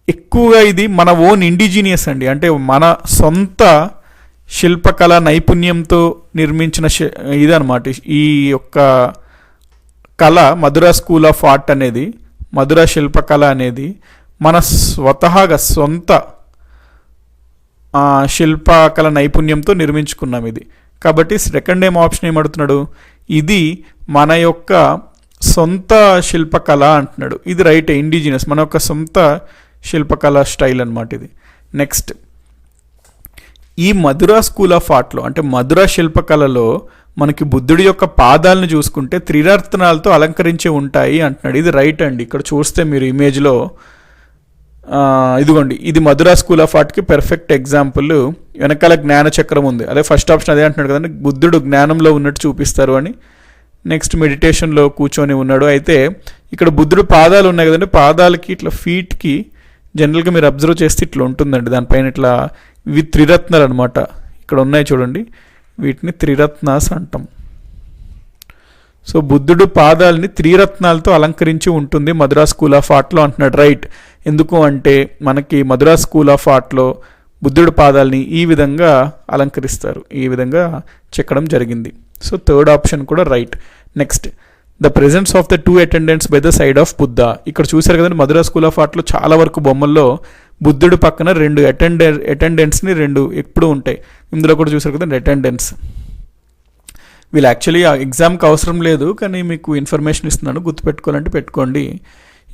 ఎక్కువగా ఇది మన ఓన్ ఇండిజీనియస్ అండి, అంటే మన సొంత శిల్పకళ నైపుణ్యంతో నిర్మించిన ఇదనమాట ఈ యొక్క కళ. మధురా స్కూల్ ఆఫ్ ఆర్ట్ అనేది, మధురా శిల్పకళ అనేది మన స్వతహాగా సొంత శిల్పకళ నైపుణ్యంతో నిర్మించుకున్నాం ఇది. కాబట్టి సెకండ్ ఆప్షన్ ఏమడుతున్నాడు, ఇది మన యొక్క సొంత శిల్పకళ అంటున్నాడు. ఇది రైట్, ఇండిజినస్, మన యొక్క సొంత శిల్పకళ స్టైల్ అనమాట ఇది. నెక్స్ట్ ఈ మధురా స్కూల్ ఆఫ్ ఆర్ట్లో అంటే మధురా శిల్పకళలో మనకి బుద్ధుడి యొక్క పాదాలను చూసుకుంటే త్రిరత్నాలతో అలంకరించి ఉంటాయి అంటున్నాడు. ఇది రైట్ అండి. ఇక్కడ చూస్తే మీరు ఇమేజ్లో ఇదిగోండి, ఇది మధురా స్కూల్ ఆఫ్ ఆర్ట్కి పెర్ఫెక్ట్ ఎగ్జాంపుల్. వెనకాల జ్ఞాన చక్రం ఉంది, అదే ఫస్ట్ ఆప్షన్ అదే అంటున్నాడు కదండి, బుద్ధుడు జ్ఞానంలో ఉన్నట్టు చూపిస్తారు అని. నెక్స్ట్ మెడిటేషన్లో కూర్చొని ఉన్నాడు. అయితే ఇక్కడ బుద్ధుడు పాదాలు ఉన్నాయి కదండి, పాదాలకి ఇట్లా ఫీట్కి జనరల్గా మీరు అబ్జర్వ్ చేస్తే ఇట్లా ఉంటుందండి, దానిపైన ఇట్లా ఇవి త్రిరత్నాలు అనమాట. ఇక్కడ ఉన్నాయి చూడండి, వీటిని త్రిరత్నాస్ అంటాం. సో బుద్ధుడు పాదాలని త్రిరత్నాలతో అలంకరించి ఉంటుంది మధురా స్కూల్ ఆఫ్ ఆర్ట్లో అంటున్నాడు. రైట్. ఎందుకు అంటే మనకి మధురా స్కూల్ ఆఫ్ ఆర్ట్లో బుద్ధుడి పాదాలని ఈ విధంగా అలంకరిస్తారు, ఈ విధంగా చెక్కడం జరిగింది. సో థర్డ్ ఆప్షన్ కూడా right. Next the presence of the 2 attendants by the side of Buddha. ఇక్కడ చూసారు కదండి, మధురా స్కూల్ ఆఫ్ ఆర్ట్లో చాలా వరకు బొమ్మల్లో బుద్ధుడి పక్కన 2 అటెండెంట్స్ని 2 ఎప్పుడు ఉంటాయి. ఇందులో కూడా చూసారు కదండి అటెండెంట్స్. వీళ్ళు యాక్చువల్లీ ఆ ఎగ్జామ్కి అవసరం లేదు, కానీ మీకు ఇన్ఫర్మేషన్ ఇస్తున్నాను, గుర్తుపెట్టుకోవాలంటే పెట్టుకోండి.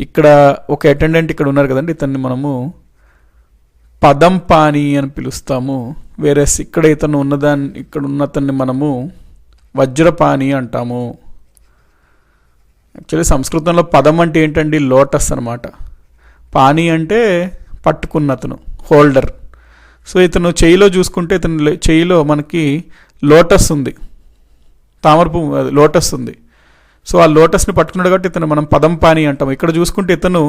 ఇక్కడ ఒక అటెండెంట్ ఇక్కడ ఉన్నారు కదండి, ఇతన్ని మనము పదం పాని అని పిలుస్తాము. వేరే ఇక్కడ ఇతను ఉన్నదాన్ని, ఇక్కడ ఉన్నతన్ని మనము వజ్రపాణి అంటాము. యాక్చువల్లీ సంస్కృతంలో పదం అంటే ఏంటండి, లోటస్ అనమాట. పాణి అంటే పట్టుకున్నతను, హోల్డర్. సో ఇతను చెయ్యిలో చూసుకుంటే ఇతను చెయ్యిలో మనకి లోటస్ ఉంది, తామరపు లోటస్ ఉంది. సో ఆ లోటస్ని పట్టుకున్నాడు కాబట్టి ఇతను మనం పదం పాని అంటాం. ఇక్కడ చూసుకుంటే ఇతను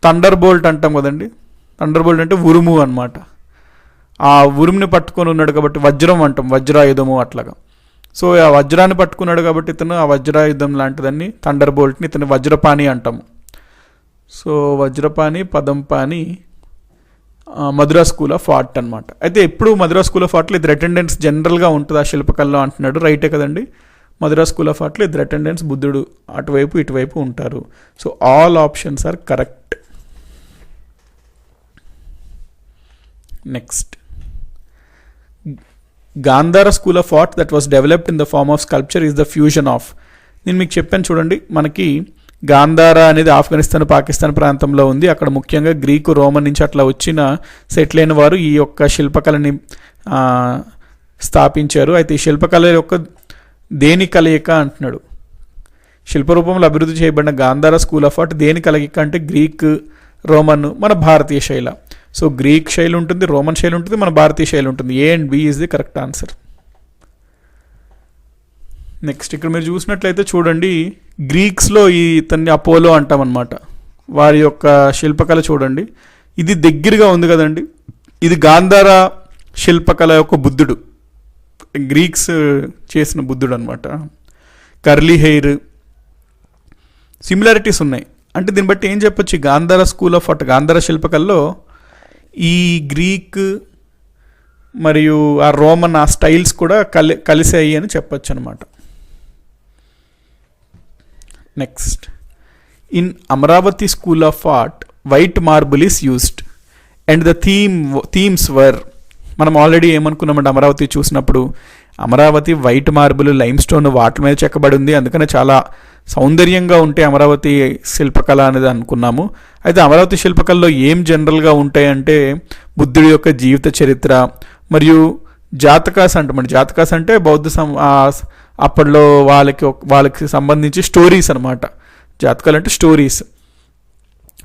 థండర్ బోల్ట్ అంటాం కదండి, థండర్ బోల్ట్ అంటే ఉరుము అనమాట. ఆ ఉరుముని పట్టుకొని ఉన్నాడు కాబట్టి వజ్రం అంటాం, వజ్రాయుధము అట్లాగా. సో ఆ వజ్రాన్ని పట్టుకున్నాడు కాబట్టి ఇతను ఆ వజ్రాయుధం లాంటిదాన్ని థండర్ బోల్ట్ని ఇతను వజ్రపాణి అంటాము. So Vajrapani, Padampani, Mathura school of art అనమాట. అయితే ఎప్పుడు మధురా స్కూల్ ఆఫ్ ఆర్ట్లో 2 అటెండెంట్స్ జనరల్గా ఉంటుంది ఆ శిల్పకళలో అంటున్నాడు. రైటే కదండి. మధురా స్కూల్ ఆఫ్ ఆర్ట్లో 2 అటెండెంట్స్ బుద్ధుడు అటువైపు ఇటువైపు ఉంటారు. So all options are correct. Next Gandhara school of art that was developed in the form of sculpture is the fusion of. నేను మీకు చెప్పాను చూడండి, మనకి గాంధార అనేది ఆఫ్ఘనిస్తాన్ పాకిస్తాన్ ప్రాంతంలో ఉంది. అక్కడ ముఖ్యంగా గ్రీకు రోమన్ నుంచి అట్లా వచ్చిన సెటిల్ అయిన వారు ఈ యొక్క శిల్పకళని స్థాపించారు. అయితే ఈ శిల్పకళ యొక్క దేని కలయిక అంటున్నాడు. శిల్పరూపంలో అభివృద్ధి చేయబడిన గాంధార స్కూల్ ఆఫ్ ఆర్ట్ దేని కలయిక అంటే గ్రీక్, రోమన్, మన భారతీయ శైలి. సో గ్రీక్ శైలి ఉంటుంది, రోమన్ శైలి ఉంటుంది, మన భారతీయ శైలి ఉంటుంది. A and B is the correct answer. Next ఇక్కడ మీరు చూసినట్లయితే చూడండి, గ్రీక్స్లో ఇతన్ని అపోలో అంటాం అనమాట. వారి యొక్క శిల్పకళ చూడండి, ఇది దగ్గరగా ఉంది కదండి. ఇది గాంధార శిల్పకళ యొక్క బుద్ధుడు, గ్రీక్స్ చేసిన బుద్ధుడు అనమాట. కర్లీ హెయిర్, సిమిలారిటీస్ ఉన్నాయి. అంటే దీన్ని బట్టి ఏం చెప్పొచ్చు, Gandhara school of art, Gandhara శిల్పకళలో ఈ గ్రీక్ మరియు ఆ రోమన్ ఆ స్టైల్స్ కూడా కలిసాయి అని చెప్పొచ్చు అనమాట. Next, in Amaravati school of art white marble is used and the themes were. మనం ఆల్రెడీ ఏమనుకున్నామంటే అమరావతి చూసినప్పుడు, Amaravati white marble, limestone వాటి మీద చెక్కబడి ఉంది, అందుకనే చాలా సౌందర్యంగా ఉంటే అమరావతి శిల్పకళ అనేది అనుకున్నాము. అయితే అమరావతి శిల్పకళలో ఏం జనరల్గా ఉంటాయంటే బుద్ధుడి యొక్క జీవిత చరిత్ర మరియు జాతకాస్ అంటామండి. జాతకాస్ అంటే బౌద్ధ అప్పట్లో వాళ్ళకి సంబంధించి స్టోరీస్ అనమాట. జాతకాలు అంటే స్టోరీస్.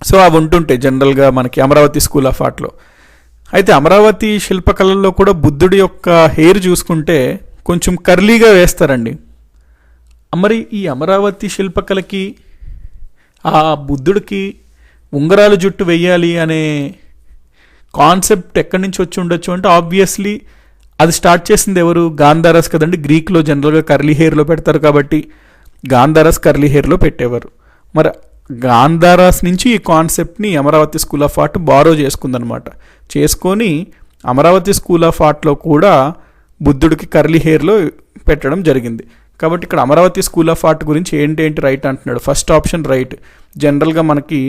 సో అవి ఉంటుంటాయి జనరల్గా మనకి అమరావతి స్కూల్ ఆఫ్ ఆర్ట్లో. అయితే అమరావతి శిల్పకళల్లో కూడా బుద్ధుడి యొక్క హెయిర్ చూసుకుంటే కొంచెం కర్లీగా వేస్తారండి. మరి ఈ అమరావతి శిల్పకళకి ఆ బుద్ధుడికి ఉంగరాలు జుట్టు వెయ్యాలి అనే కాన్సెప్ట్ ఎక్కడి నుంచి వచ్చి ఉండొచ్చు అంటే ఆబ్వియస్లీ అది స్టార్ట్ చేసింది ఎవరు? గాంధారస్ కదండి. గ్రీక్లో జనరల్గా కర్లీ హెయిర్లో పెడతారు కాబట్టి గాంధారస్ కర్లీ హెయిర్లో పెట్టేవారు. మరి గాంధారాస్ నుంచి ఈ కాన్సెప్ట్ని Amaravati school of art borrow చేసుకుందనమాట. చేసుకొని అమరావతి స్కూల్ ఆఫ్ ఆర్ట్లో కూడా బుద్ధుడికి కర్లీ హెయిర్లో పెట్టడం జరిగింది. కాబట్టి ఇక్కడ అమరావతి స్కూల్ ఆఫ్ ఆర్ట్ గురించి ఏంటి రైట్ అంటున్నాడు. First option right. జనరల్గా మనకి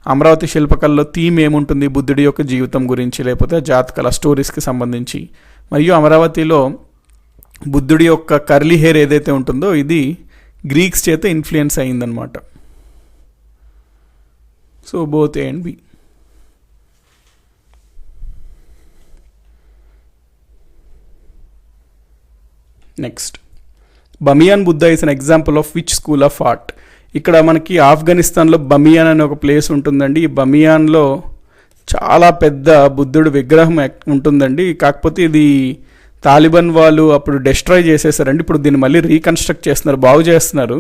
అమరావతి శిల్పకళలో థీమ్ ఏముంటుంది? బుద్ధుడి యొక్క జీవితం గురించి, లేకపోతే జాతకాల స్టోరీస్కి సంబంధించి. మరియు అమరావతిలో బుద్ధుడి యొక్క కర్లీ హెయిర్ ఏదైతే ఉంటుందో ఇది గ్రీక్స్ చేత ఇన్ఫ్లుయెన్స్ అయిందనమాట. So both A and B. Next, Bamiyan Buddha is an example of which school of art. ఇక్కడ మనకి ఆఫ్ఘనిస్తాన్లో బమియాన్ అనే ఒక ప్లేస్ ఉంటుందండి. ఈ బమియాన్లో చాలా పెద్ద బుద్ధుడు విగ్రహం ఉంటుందండి. కాకపోతే ఇది తాలిబాన్ వాళ్ళు అప్పుడు డెస్ట్రాయ్ చేసేసారండి. ఇప్పుడు దీన్ని మళ్ళీ రీకన్స్ట్రక్ట్ చేస్తున్నారు, బాగు చేస్తున్నారు.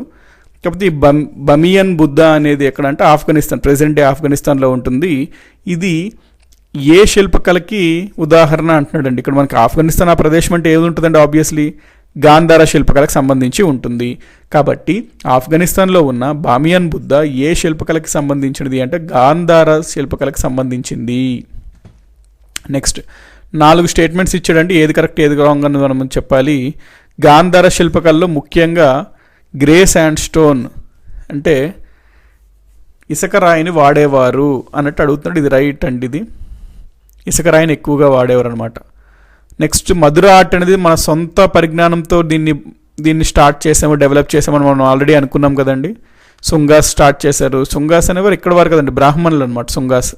కాకపోతే ఈ బమియాన్ బుద్ధ అనేది ఎక్కడంటే ఆఫ్ఘనిస్తాన్, ప్రెసెంట్ డే ఆఫ్ఘనిస్తాన్లో ఉంటుంది. ఇది ఏ శిల్పకళకి ఉదాహరణ అంటున్నాడండి. ఇక్కడ మనకి ఆఫ్ఘనిస్తాన్ ఆ ప్రదేశం అంటే ఏది ఉంటుందండి? ఆబ్వియస్లీ గాంధార శిల్పకళకు సంబంధించి ఉంటుంది. కాబట్టి ఆఫ్ఘనిస్తాన్లో ఉన్న బామియాన్ బుద్ధ ఏ శిల్పకళకి సంబంధించినది అంటే గాంధార శిల్పకళకి సంబంధించింది. నెక్స్ట్, 4 స్టేట్మెంట్స్ ఇచ్చాడండి. ఏది కరెక్ట్ ఏది రాంగ్ అని మనం చెప్పాలి. గాంధార శిల్పకళలో ముఖ్యంగా గ్రే శాండ్ స్టోన్ అంటే ఇసుక రాయిని వాడేవారు అన్నట్టు అడుగుతున్నాడు. ఇది రైట్ అండి. ఇది ఇసుక రాయిని ఎక్కువగా వాడేవారు అనమాట. నెక్స్ట్, మధుర ఆర్ట్ అనేది మన సొంత పరిజ్ఞానంతో దీన్ని స్టార్ట్ చేసాము, డెవలప్ చేసామని మనం ఆల్రెడీ అనుకున్నాం కదండి. సుంగాస్ స్టార్ట్ చేశారు. సుంగాస్ అనేవారు ఇక్కడ వారు కదండి, బ్రాహ్మణులు అనమాట సుంగాస్.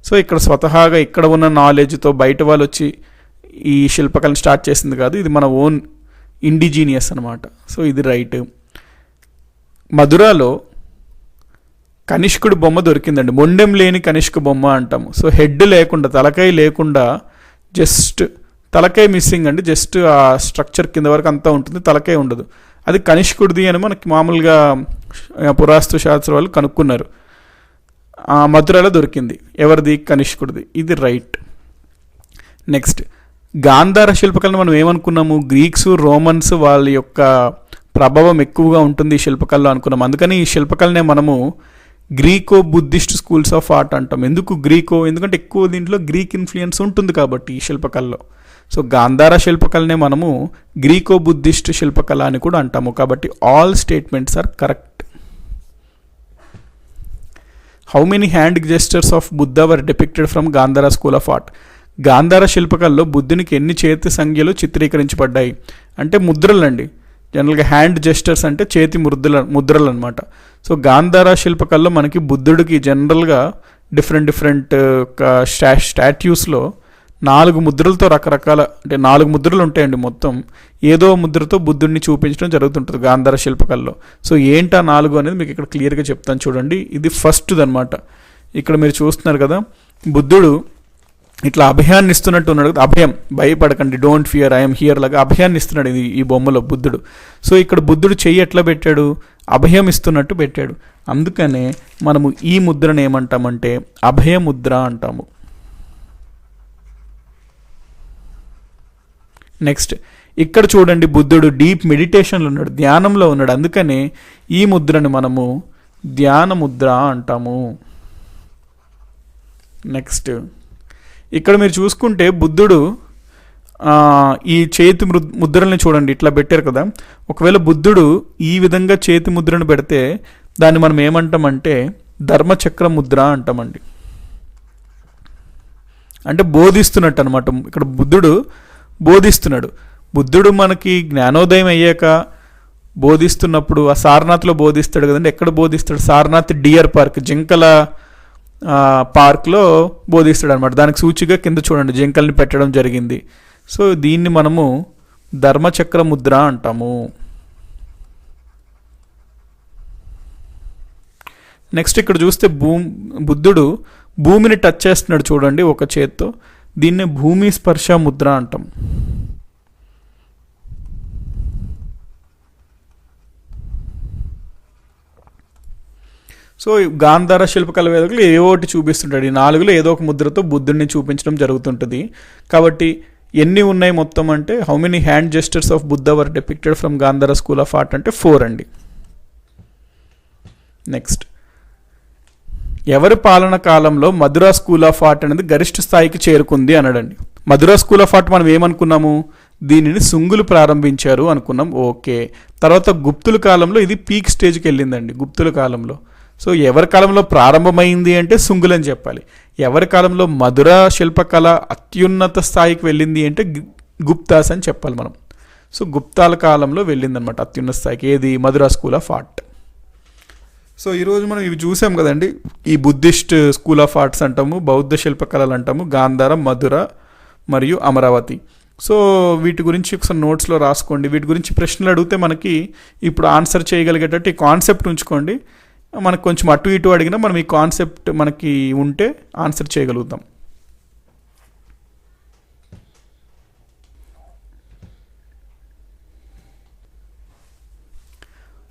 సో ఇక్కడ స్వతహాగా ఇక్కడ ఉన్న నాలెడ్జ్తో బయట వాళ్ళు వచ్చి ఈ శిల్పకళను స్టార్ట్ చేసింది కాదు, ఇది మన ఓన్ ఇండిజీనియస్ అనమాట. సో ఇది రైట్. మధురాలో కనిష్కుడి బొమ్మ దొరికిందండి. మొండెం లేని కనిష్క బొమ్మ అంటాము. సో హెడ్ లేకుండా, తలకాయ లేకుండా, జస్ట్ తలకాయ మిస్సింగ్ అండి. జస్ట్ ఆ స్ట్రక్చర్ కింద వరకు అంతా ఉంటుంది, తలకాయ ఉండదు. అది కనిష్కుడిది అని మనకి మామూలుగా పురాస్తు శాస్త్ర వాళ్ళు కనుక్కున్నారు. మధురలో దొరికింది. ఎవరిది? కనిష్కుడిది. ఇది రైట్. నెక్స్ట్, గాంధార శిల్పకళను మనం ఏమనుకున్నాము? గ్రీక్స్, రోమన్స్ వాళ్ళ యొక్క ప్రభావం ఎక్కువగా ఉంటుంది ఈ శిల్పకళలో అనుకున్నాం. అందుకని ఈ శిల్పకళనే మనము Greco Buddhist schools of art అంటాం. ఎందుకు గ్రీకో? ఎందుకంటే ఎక్కువ దీంట్లో గ్రీక్ ఇన్ఫ్లుయెన్స్ ఉంటుంది కాబట్టి ఈ శిల్పకళలో. సో గాంధార శిల్పకళనే మనము గ్రీకో బుద్ధిస్ట్ శిల్పకళ అని కూడా అంటాము. కాబట్టి all statements are correct. How many hand gestures of Buddha were depicted from Gandhara school of art. Gandhara శిల్పకళలో బుద్ధునికి ఎన్ని చేతి సంఖ్యలు చిత్రీకరించబడ్డాయి అంటే ముద్రలండి. జనరల్గా హ్యాండ్ జెస్టర్స్ అంటే చేతి ముద్రలు అనమాట. సో గాంధార శిల్పకళలో మనకి బుద్ధుడికి జనరల్గా డిఫరెంట్ స్టాట్యూస్లో 4 ముద్రలతో రకరకాల అంటే 4 ముద్రలు ఉంటాయండి. మొత్తం ఏదో ముద్రతో బుద్ధుడిని చూపించడం జరుగుతుంటుంది గాంధార శిల్పకళలో. సో ఏంటా 4 అనేది మీకు ఇక్కడ క్లియర్గా చెప్తాను చూడండి. ఇది ఫస్ట్ది అనమాట. ఇక్కడ మీరు చూస్తున్నారు కదా, బుద్ధుడు ఇట్లా అభయాన్ని ఇస్తున్నట్టు ఉన్నాడు. అభయం, భయపడకండి, డోంట్ ఫియర్, ఐఎమ్ హియర్ లాగా అభయాన్ని ఇస్తున్నాడు ఇది ఈ బొమ్మలో బుద్ధుడు. సో ఇక్కడ బుద్ధుడు చెయ్యి ఎట్లా పెట్టాడు, అభయం ఇస్తున్నట్టు పెట్టాడు. అందుకనే మనము ఈ ముద్రను ఏమంటామంటే అభయ ముద్ర అంటాము. నెక్స్ట్ ఇక్కడ చూడండి, బుద్ధుడు డీప్ మెడిటేషన్లో ఉన్నాడు, ధ్యానంలో ఉన్నాడు. అందుకనే ఈ ముద్రను మనము ధ్యాన ముద్ర అంటాము. నెక్స్ట్ ఇక్కడ మీరు చూసుకుంటే బుద్ధుడు ఈ చేతి ముద్రల్ని చూడండి ఇట్లా పెట్టారు కదా. ఒకవేళ బుద్ధుడు ఈ విధంగా చేతి ముద్రను పెడితే దాన్ని మనం ఏమంటామంటే ధర్మచక్ర ముద్ర అంటామండి. అంటే బోధిస్తున్నట్టు అనమాట. ఇక్కడ బుద్ధుడు బోధిస్తున్నాడు. బుద్ధుడు మనకి జ్ఞానోదయం అయ్యాక బోధిస్తున్నప్పుడు ఆ సారనాథ్లో బోధిస్తాడు కదండి. ఎక్కడ బోధిస్తాడు? సారనాథ్ డియర్ పార్క్, జింకల పార్క్లో బోధిస్తాడు అనమాట. దానికి సూచిగా కింద చూడండి జింకల్ని పెట్టడం జరిగింది. సో దీన్ని మనము ధర్మచక్ర ముద్ర అంటాము. నెక్స్ట్ ఇక్కడ చూస్తే బుద్ధుడు భూమిని టచ్ చేస్తున్నాడు చూడండి ఒక చేత్తో. దీన్నే భూమి స్పర్శ ముద్ర అంటాం. సో గాంధార శిల్పకళ వేదికలు ఏవోటి చూపిస్తుంటాడు. ఈ 4లో ఏదో ఒక ముద్రతో బుద్ధుడిని చూపించడం జరుగుతుంటుంది. కాబట్టి ఎన్ని ఉన్నాయి మొత్తం అంటే how many hand gestures of Buddha were depicted from Gandhara school of art అంటే 4 అండి. నెక్స్ట్ ఎవరి పాలన కాలంలో మధురా స్కూల్ ఆఫ్ ఆర్ట్ అనేది గరిష్ట స్థాయికి చేరుకుంది అన్నాడండి. మధురా స్కూల్ ఆఫ్ ఆర్ట్ మనం ఏమనుకున్నాము, దీనిని శుంగులు ప్రారంభించారు అనుకున్నాం. ఓకే, తర్వాత గుప్తుల కాలంలో ఇది పీక్ స్టేజ్కి వెళ్ళిందండి. గుప్తుల కాలంలో సో ఎవరి కాలంలో ప్రారంభమైంది అంటే శుంగులు అని చెప్పాలి. ఎవరి కాలంలో మధుర శిల్పకళ అత్యున్నత స్థాయికి వెళ్ళింది అంటే గుప్తాస్ అని చెప్పాలి మనం. సో గుప్తాల కాలంలో వెళ్ళిందనమాట అత్యున్నత స్థాయికి. ఏది? Mathura school of art. So ఈరోజు మనం ఇవి చూసాం కదండి. ఈ బుద్ధిస్ట్ స్కూల్ ఆఫ్ ఆర్ట్స్ అంటాము, బౌద్ధ శిల్పకళలు అంటాము, గాంధార, మధుర మరియు అమరావతి. సో వీటి గురించి ఒకసారి నోట్స్లో రాసుకోండి. వీటి గురించి ప్రశ్నలు అడిగితే మనకి ఇప్పుడు ఆన్సర్ చేయగలిగేటట్టు ఈ కాన్సెప్ట్ ఉంచుకోండి. మనకు కొంచెం అటు ఇటు అడిగినా మనం ఈ కాన్సెప్ట్ మనకి ఉంటే ఆన్సర్ చేయగలుగుతాం.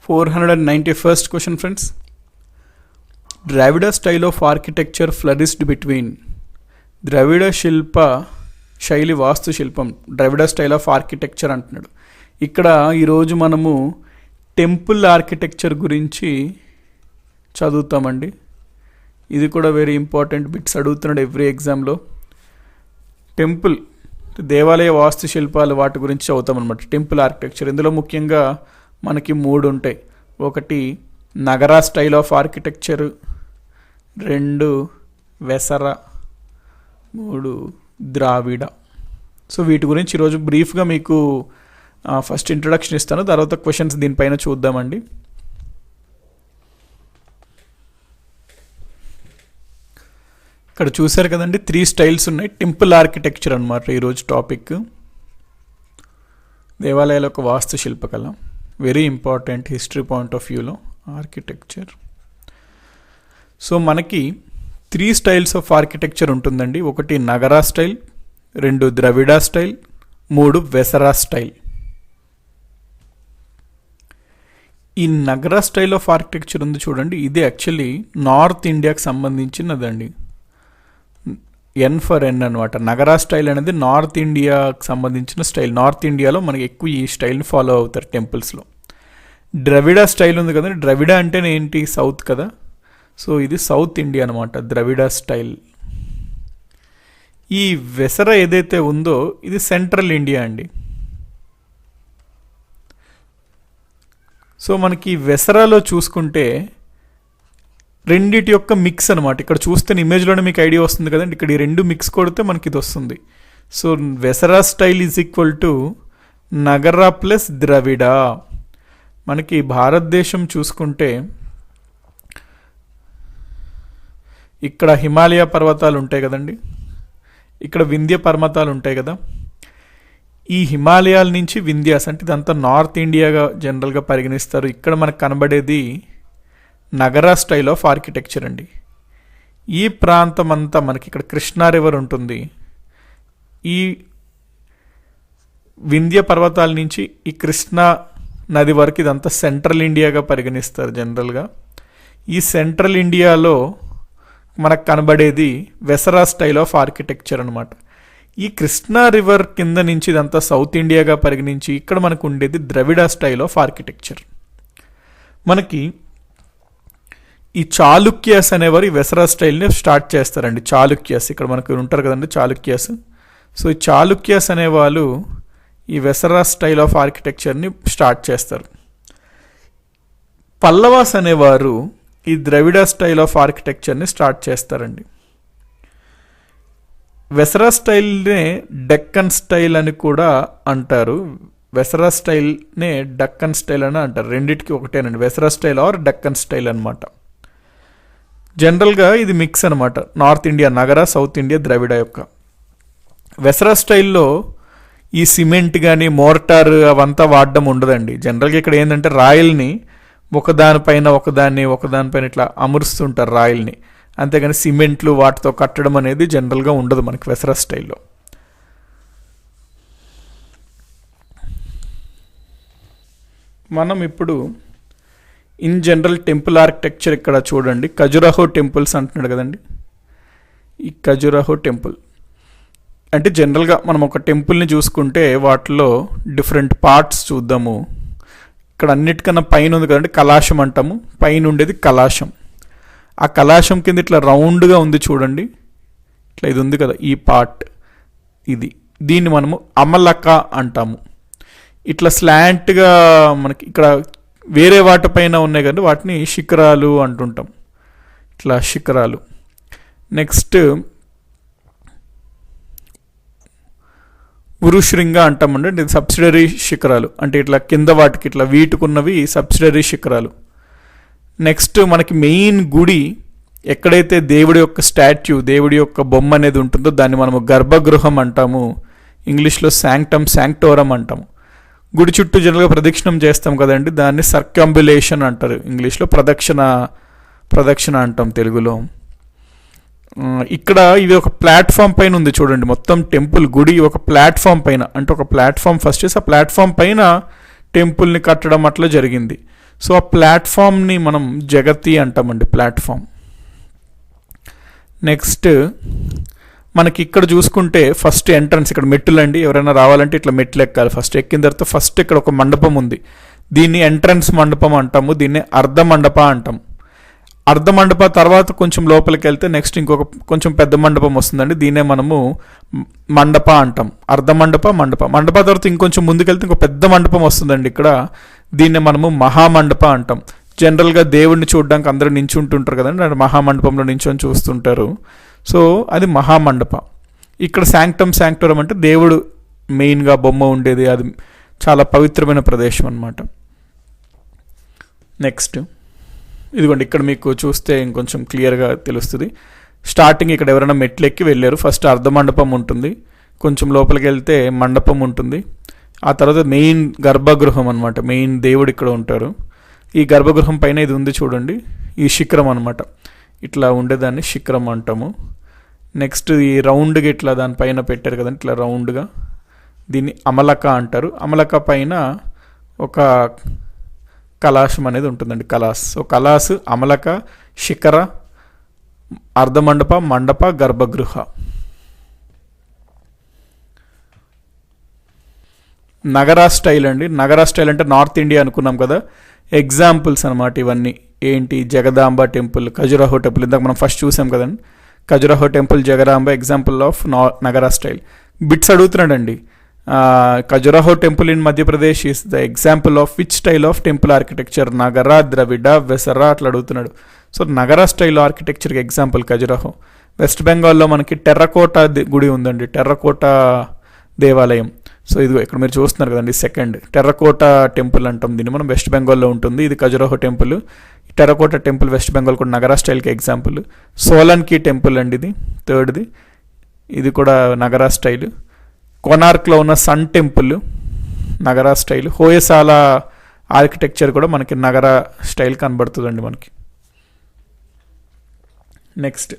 (491st question friends). Dravida style of architecture flourished between ద్రవిడ శిల్ప శైలి వాస్తు శిల్పం, ద్రవిడ స్టైల్ ఆఫ్ ఆర్కిటెక్చర్ అంటున్నాడు. ఇక్కడ ఈరోజు మనము టెంపుల్ ఆర్కిటెక్చర్ గురించి చదువుతామండి. ఇది కూడా వెరీ ఇంపార్టెంట్ బిట్స్ అడుగుతున్నాడు ఎవ్రీ ఎగ్జామ్లో. టెంపుల్ దేవాలయ వాస్తు శిల్పాలు వాటి గురించి చదువుతాం అనమాట. టెంపుల్ ఆర్కిటెక్చర్ ఇందులో ముఖ్యంగా మనకి 3 ఉంటాయి. ఒకటి Nagara style of architecture, 2 Vesara, 3 Dravida. So వీటి గురించి ఈరోజు బ్రీఫ్గా మీకు ఫస్ట్ ఇంట్రడక్షన్ ఇస్తాను, తర్వాత క్వశ్చన్స్ దీనిపైన చూద్దామండి. ఇక్కడ చూసారు కదండి 3 స్టైల్స్ ఉన్నాయి. టెంపుల్ ఆర్కిటెక్చర్ అనమాట ఈరోజు టాపిక్. దేవాలయాల యొక్క వాస్తు శిల్పకళ very important history point of వ్యూలో ఆర్కిటెక్చర్. సో మనకి 3 స్టైల్స్ ఆఫ్ ఆర్కిటెక్చర్ ఉంటుందండి. ఒకటి నగరా స్టైల్, 2 ద్రవిడ స్టైల్, 3 వెసరా స్టైల్. ఈ నగరా స్టైల్ ఆఫ్ ఆర్కిటెక్చర్ ఉంది చూడండి, ఇది యాక్చువల్లీ నార్త్ ఇండియాకి సంబంధించినదండి. ఎన్ ఫర్ ఎన్ అనమాట. నగరా స్టైల్ అనేది నార్త్ ఇండియాకి సంబంధించిన స్టైల్. నార్త్ ఇండియాలో మనకి ఎక్కువ ఈ స్టైల్ని ఫాలో అవుతారు టెంపుల్స్లో. ద్రవిడ స్టైల్ ఉంది కదండి, ద్రవిడ అంటేనే ఏంటి? సౌత్ కదా. సో ఇది సౌత్ ఇండియా అనమాట ద్రవిడ స్టైల్. ఈ వెసర ఏదైతే ఉందో ఇది సెంట్రల్ ఇండియా అండి. సో మనకి వెసరాలో చూసుకుంటే రెండిటి యొక్క మిక్స్ అనమాట. ఇక్కడ చూస్తే ఇమేజ్లోనే మీకు ఐడియా వస్తుంది కదండి, ఇక్కడ ఈ రెండు మిక్స్ కొడితే మనకి ఇది వస్తుంది. So వెసరా style is equal to నగర ప్లస్ ద్రవిడ. మనకి భారతదేశం చూసుకుంటే ఇక్కడ హిమాలయ పర్వతాలు ఉంటాయి కదండి, ఇక్కడ వింధ్య పర్వతాలు ఉంటాయి కదా. ఈ హిమాలయాల నుంచి వింధ్యాస్ అంటే ఇదంతా నార్త్ ఇండియాగా జనరల్గా పరిగణిస్తారు. ఇక్కడ మనకు కనబడేది నగర స్టైల్ ఆఫ్ ఆర్కిటెక్చర్ అండి. ఈ ప్రాంతం అంతా మనకి ఇక్కడ కృష్ణా రివర్ ఉంటుంది. ఈ వింధ్య పర్వతాల నుంచి ఈ కృష్ణా నది వరకు ఇదంతా సెంట్రల్ ఇండియాగా పరిగణిస్తారు జనరల్గా. ఈ సెంట్రల్ ఇండియాలో మనకు కనబడేది వెసరా స్టైల్ ఆఫ్ ఆర్కిటెక్చర్ అనమాట. ఈ కృష్ణా రివర్ కింద నుంచి ఇదంతా సౌత్ ఇండియాగా పరిగణించి ఇక్కడ మనకు ఉండేది ద్రవిడ స్టైల్ ఆఫ్ ఆర్కిటెక్చర్. మనకి ఈ చాళుక్యాస్ అనేవారు ఈ వెసరా స్టైల్ని స్టార్ట్ చేస్తారండి. చాళుక్యాస్ ఇక్కడ మనకు ఉంటారు కదండి చాళుక్యాస్. సో ఈ చాళుక్యాస్ అనేవాళ్ళు ఈ వెసరా స్టైల్ ఆఫ్ ఆర్కిటెక్చర్ని స్టార్ట్ చేస్తారు. పల్లవాస్ అనేవారు ఈ ద్రవిడ స్టైల్ ఆఫ్ ఆర్కిటెక్చర్ని స్టార్ట్ చేస్తారండి. వెసరా స్టైల్నే డెక్కన్ స్టైల్ అని కూడా అంటారు. వెసరా స్టైల్నే డక్కన్ స్టైల్ అని అంటారు. రెండిటికి ఒకటేనండి, వెసరా స్టైల్ ఆర్ డక్కన్ స్టైల్ అనమాట. జనరల్గా ఇది మిక్స్ అనమాట, నార్త్ ఇండియా నగర, సౌత్ ఇండియా ద్రవిడ యొక్క. వెసరా స్టైల్లో ఈ సిమెంట్ కానీ మోర్టార్ అవంతా వాడడం ఉండదండి. జనరల్గా ఇక్కడ ఏంటంటే రాయిల్ని ఒకదానిపైన ఇట్లా అమరుస్తుంటారు రాయిల్ని, అంతేగాని సిమెంట్లు వాటితో కట్టడం అనేది జనరల్గా ఉండదు మనకి వెసరా స్టైల్లో. మనం ఇప్పుడు ఇన్ జనరల్ టెంపుల్ ఆర్కిటెక్చర్ ఇక్కడ చూడండి, ఖజురాహో టెంపుల్స్ అంటున్నాడు కదండి. ఈ ఖజురాహో టెంపుల్ అంటే జనరల్గా మనం ఒక టెంపుల్ని చూసుకుంటే వాటిలో డిఫరెంట్ పార్ట్స్ చూద్దాము. ఇక్కడ అన్నిటికన్నా పైన ఉంది కదండి కలాశం అంటాము, పైన ఉండేది కలాశం. ఆ కలాశం కింద ఇట్లా రౌండ్గా ఉంది చూడండి, ఇట్లా ఇది ఉంది కదా ఈ పార్ట్, దీన్ని మనము అమలక అంటాము. ఇట్లా స్లాంట్గా మనకి ఇక్కడ వేరే వాటిపైన ఉన్నాయి కానీ వాటిని శిఖరాలు అంటుంటాం, ఇట్లా శిఖరాలు. నెక్స్ట్ ఉరుశృంగ అంటామండి, ఇది సబ్సిడరీ శిఖరాలు, అంటే ఇట్లా కింద వాటికి ఇట్లా వీటుకున్నవి సబ్సిడరీ శిఖరాలు. నెక్స్ట్ మనకి మెయిన్ గుడి ఎక్కడైతే దేవుడి యొక్క స్టాట్యూ, దేవుడి యొక్క బొమ్మ అనేది ఉంటుందో దాన్ని మనము గర్భగృహం అంటాము, ఇంగ్లీష్లో శాంక్టోరం అంటాము. గుడి చుట్టూ జనరల్గా ప్రదక్షిణం చేస్తాం కదండి, దాన్ని సర్కంబులేషన్ అంటారు ఇంగ్లీష్లో, ప్రదక్షిణ అంటాం తెలుగులో. ఇక్కడ ఇది ఒక ప్లాట్ఫామ్ పైన ఉంది చూడండి, మొత్తం టెంపుల్ గుడి ఒక ప్లాట్ఫామ్ పైన, అంటే ఒక ప్లాట్ఫామ్ ఫస్ట్ చేసి ఆ ప్లాట్ఫామ్ పైన టెంపుల్ని కట్టడం అట్లా జరిగింది. సో ఆ ప్లాట్ఫామ్ని మనం జగతి అంటామండి, ప్లాట్ఫామ్. నెక్స్ట్ మనకి ఇక్కడ చూసుకుంటే ఫస్ట్ ఎంట్రన్స్ ఇక్కడ మెట్లు అండి, ఎవరైనా రావాలంటే ఇట్లా మెట్లు ఎక్కాలి. ఫస్ట్ ఎక్కిన తర్వాత ఫస్ట్ ఇక్కడ ఒక మండపం ఉంది, దీన్ని ఎంట్రన్స్ మండపం అంటాము, దీన్ని అర్ధ మండప అంటాం. అర్ధ మండప తర్వాత కొంచెం లోపలికి వెళ్తే నెక్స్ట్ ఇంకొక కొంచెం పెద్ద మండపం వస్తుందండి, దీన్నే మనము మండప అంటాం. అర్ధ మండప తర్వాత ఇంకొంచెం ముందుకెళ్తే ఇంకో పెద్ద మండపం వస్తుందండి ఇక్కడ, దీన్నే మనము మహామండప అంటాం. జనరల్గా దేవుడిని చూడడానికి అందరూ నించుంటుంటారు కదండి, మహామండపంలో నించొని చూస్తుంటారు. సో అది మహామండప. ఇక్కడ శాంక్టోరం అంటే దేవుడు మెయిన్గా బొమ్మ ఉండేది, అది చాలా పవిత్రమైన ప్రదేశం అన్నమాట. నెక్స్ట్ ఇదిగోండి ఇక్కడ మీకు చూస్తే ఇంకొంచెం క్లియర్గా తెలుస్తుంది. స్టార్టింగ్ ఇక్కడ ఎవరైనా మెట్లు ఎక్కి వెళ్ళారు, ఫస్ట్ అర్ధ మండపం ఉంటుంది, కొంచెం లోపలికి వెళ్తే మండపం ఉంటుంది, ఆ తర్వాత మెయిన్ గర్భగృహం అనమాట, మెయిన్ దేవుడు ఇక్కడ ఉంటారు. ఈ గర్భగృహం పైన ఇది ఉంది చూడండి, ఈ శిఖరం అనమాట, ఇట్లా ఉండేదాన్ని శిఖరం అంటాము. నెక్స్ట్ ఈ రౌండ్గా ఇట్లా దానిపైన పెట్టారు కదండి, ఇట్లా రౌండ్గా, దీన్ని అమలక అంటారు. అమలక పైన ఒక కలాశం అనేది ఉంటుందండి, కలాస్. సో కలాస్, అమలక, శిఖర, అర్ధమండప, మండప, గర్భగృహ. నగరా స్టైల్ అండి, నగరా స్టైల్ అంటే నార్త్ ఇండియా అనుకున్నాం కదా, ఎగ్జాంపుల్స్ అనమాట ఇవన్నీ. ఏంటి? జగదాంబ టెంపుల్, ఖజురాహో టెంపుల్, ఇందాక మనం ఫస్ట్ చూసాం కదండి, Khajuraho temple, Jagadamba example of Nagara style. Bits అడుగుతున్నాడండి, Khajuraho temple in Madhya Pradesh is the example of which style of temple architecture, Nagara, Dravida, Vesara అట్లా అడుగుతున్నాడు. సో నగర స్టైల్ ఆర్కిటెక్చర్కి ఎగ్జాంపుల్ ఖజురాహో. వెస్ట్ బెంగాల్లో మనకి టెర్రకోటా గుడి ఉందండి, టెర్రకోటా దేవాలయం. సో ఇది ఇక్కడ మీరు చూస్తున్నారు కదండి, సెకండ్ టెర్రకోటా టెంపుల్ అంటాం దీన్ని మనం, వెస్ట్ బెంగాల్లో ఉంటుంది. ఇది Khajuraho temple. Terracotta temple west Bengal కూడా నగర స్టైల్కి ఎగ్జాంపుల్. సోలన్కి టెంపుల్ అండి ఇది థర్డ్ది, ఇది కూడా నగర స్టైల్. కొనార్క్లో ఉన్న సన్ టెంపుల్ నగర స్టైల్. హోయసాల ఆర్కిటెక్చర్ కూడా మనకి నగర స్టైల్ కనబడుతుందండి మనకి. నెక్స్ట్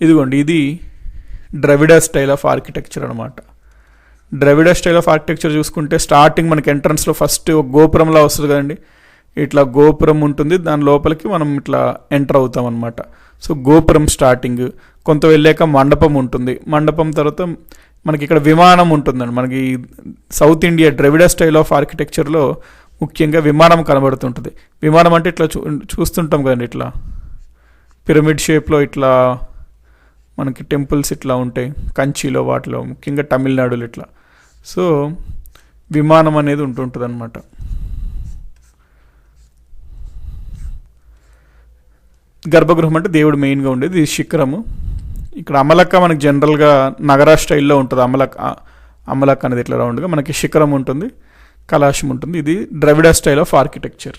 ఇదిగోండి, ఇది ద్రవిడ స్టైల్ ఆఫ్ ఆర్కిటెక్చర్ అనమాట. ద్రవిడ స్టైల్ ఆఫ్ ఆర్కిటెక్చర్ చూసుకుంటే స్టార్టింగ్ మనకి ఎంట్రన్స్లో ఫస్ట్ గోపురంలా వస్తుంది కదండి, ఇట్లా గోపురం ఉంటుంది, దాని లోపలికి మనం ఇట్లా ఎంటర్ అవుతాం అనమాట. సో గోపురం స్టార్టింగ్, కొంత వెళ్ళాక మండపం ఉంటుంది, మండపం తర్వాత మనకి ఇక్కడ విమానం ఉంటుందండి. మనకి south India Dravida style of ఆర్కిటెక్చర్లో ముఖ్యంగా విమానం కనబడుతుంటుంది. విమానం అంటే ఇట్లా చూస్తుంటాం కదండి, ఇట్లా పిరమిడ్ షేప్లో ఇట్లా మనకి టెంపుల్స్ ఇట్లా ఉంటాయి కంచిలో, వాటిలో ముఖ్యంగా తమిళనాడులో ఇట్లా. సో విమానం అనేది ఉంటుంటుంది అనమాట. గర్భగృహం అంటే దేవుడు మెయిన్గా ఉండేది. ఇది శిఖరము. ఇక్కడ అమలక్క మనకి జనరల్గా నగర స్టైల్లో ఉంటుంది. అమలక్క అనేది ఇట్లా రౌండ్గా మనకి శిఖరం ఉంటుంది, కలాశం ఉంటుంది. ఇది Dravida style of architecture.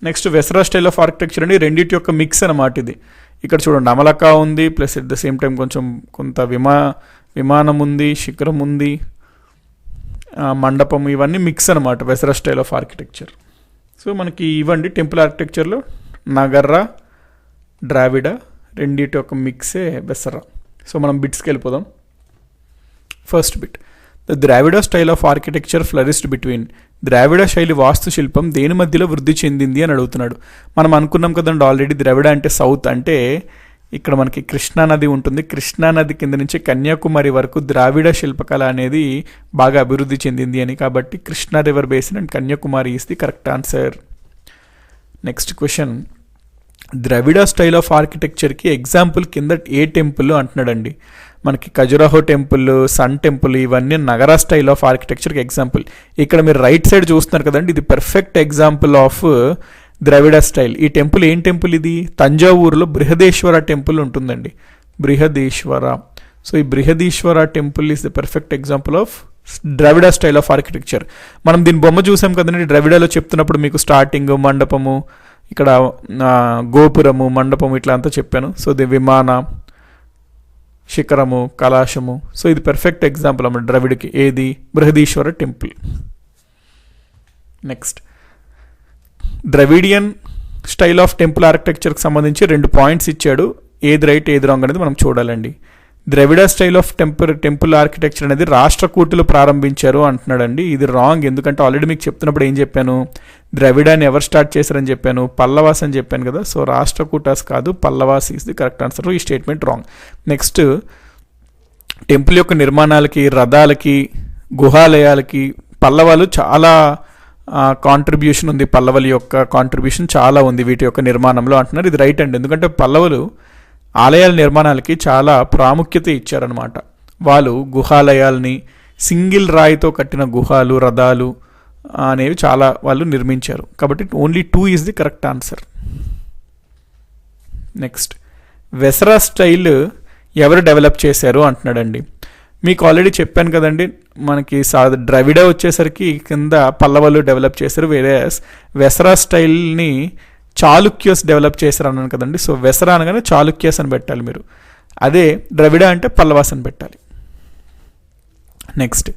Next Vesara style of architecture అండి, రెండింటి యొక్క మిక్స్ అన్నమాట ఇది. ఇక్కడ చూడండి అమలక ఉంది, plus at the same time కొంత విమానం ఉంది, శిఖరం ఉంది, మండపం, ఇవన్నీ మిక్స్ అనమాట వెసరా స్టైల్ ఆఫ్ ఆర్కిటెక్చర్. సో మనకి ఇవ్వండి టెంపుల్ ఆర్కిటెక్చర్లో నగర ద్రావిడ రెండింటి యొక్క మిక్సే వెసరా. సో మనం బిట్స్కి వెళ్ళిపోదాం. First bit, the Dravida style of architecture flourished between. Dravida శైలి వాస్తుశిల్పం దేని మధ్యలో వృద్ధి చెందింది అని అడుగుతున్నాడు. మనం అనుకున్నాం కదండి ఆల్రెడీ, ద్రావిడ అంటే సౌత్, అంటే ఇక్కడ మనకి కృష్ణానది ఉంటుంది, కృష్ణానది కింద నుంచి కన్యాకుమారి వరకు ద్రావిడ శిల్పకళ అనేది బాగా అభివృద్ధి చెందింది అని. కాబట్టి Krishna river basin and Kanyakumari is the correct answer. Next question, Dravida style of ఆర్కిటెక్చర్కి ఎగ్జాంపుల్ కింద ఏ టెంపుల్ అంటున్నాడండి. మనకి ఖజురాహో టెంపుల్, సన్ టెంపుల్, ఇవన్నీ నగర స్టైల్ ఆఫ్ ఆర్కిటెక్చర్కి ఎగ్జాంపుల్. ఇక్కడ మీరు రైట్ సైడ్ చూస్తున్నారు కదండి, ఇది perfect example of Dravida style. ఈ టెంపుల్ ఏం టెంపుల్ ఇది? తంజావూరులో బృహదేశ్వర టెంపుల్ ఉంటుందండి, బృహదీశ్వర. సో ఈ Brihadeeswara temple is the perfect example of Dravida style of architecture. మనం దీని బొమ్మ చూసాం కదండి ద్రవిడలో చెప్తున్నప్పుడు, మీకు స్టార్టింగ్ మండపము, ఇక్కడ గోపురము, మండపము ఇట్లా అంతా చెప్పాను. సో ఇది విమాన, శిఖరము, కలాశము. సో ఇది పర్ఫెక్ట్ ఎగ్జాంపుల్ అన్నమాట ద్రవిడికి. ఏది? Brihadeeswara temple. Next, Dravidian style of temple ఆర్కిటెక్చర్కి సంబంధించి 2 పాయింట్స్ ఇచ్చాడు, ఏది రైట్ ఏది రాంగ్ అనేది మనం చూడాలండి. ద్రవిడ స్టైల్ ఆఫ్ టెంపుల్ ఆర్కిటెక్చర్ అనేది రాష్ట్రకూటులు ప్రారంభించారు అంటున్నాడండి. ఇది రాంగ్, ఎందుకంటే ఆల్రెడీ మీకు చెప్తున్నప్పుడు ఏం చెప్పాను, ద్రవిడాన్ని ఎవరు స్టార్ట్ చేశారని చెప్పాను, పల్లవాస్ అని చెప్పాను కదా. సో రాష్ట్రకూటాస్ కాదు, Pallavas is the correct answer. ఈ స్టేట్మెంట్ రాంగ్. నెక్స్ట్, టెంపుల్ యొక్క నిర్మాణాలకి, రథాలకి, గుహాలయాలకి పల్లవాలు చాలా కాంట్రిబ్యూషన్ ఉంది, పల్లవుల యొక్క కాంట్రిబ్యూషన్ చాలా ఉంది వీటి యొక్క నిర్మాణంలో అంటున్నారు. ఇది రైట్ అండి, ఎందుకంటే పల్లవులు ఆలయాల నిర్మాణాలకి చాలా ప్రాముఖ్యత ఇచ్చారనమాట. వాళ్ళు గుహాలయాల్ని, సింగిల్ రాయితో కట్టిన గుహాలు, రథాలు అనేవి చాలా వాళ్ళు నిర్మించారు. కాబట్టి only 2 is the correct answer. Next, Vesara style ఎవరు డెవలప్ చేశారు అంటున్నాడండి. మీకు ఆల్రెడీ చెప్పాను కదండి, మనకి ద్రవిడ వచ్చేసరికి కింద పల్లవులు డెవలప్ చేశారు, వేరే వెసరా స్టైల్ని చాళుక్యస్ డెవలప్ చేశారు అన్నాను కదండి. సో వెసరా అనగానే చాళుక్యస్ అని పెట్టాలి మీరు, అదే ద్రవిడ అంటే పల్లవాస్ అని పెట్టాలి. Next,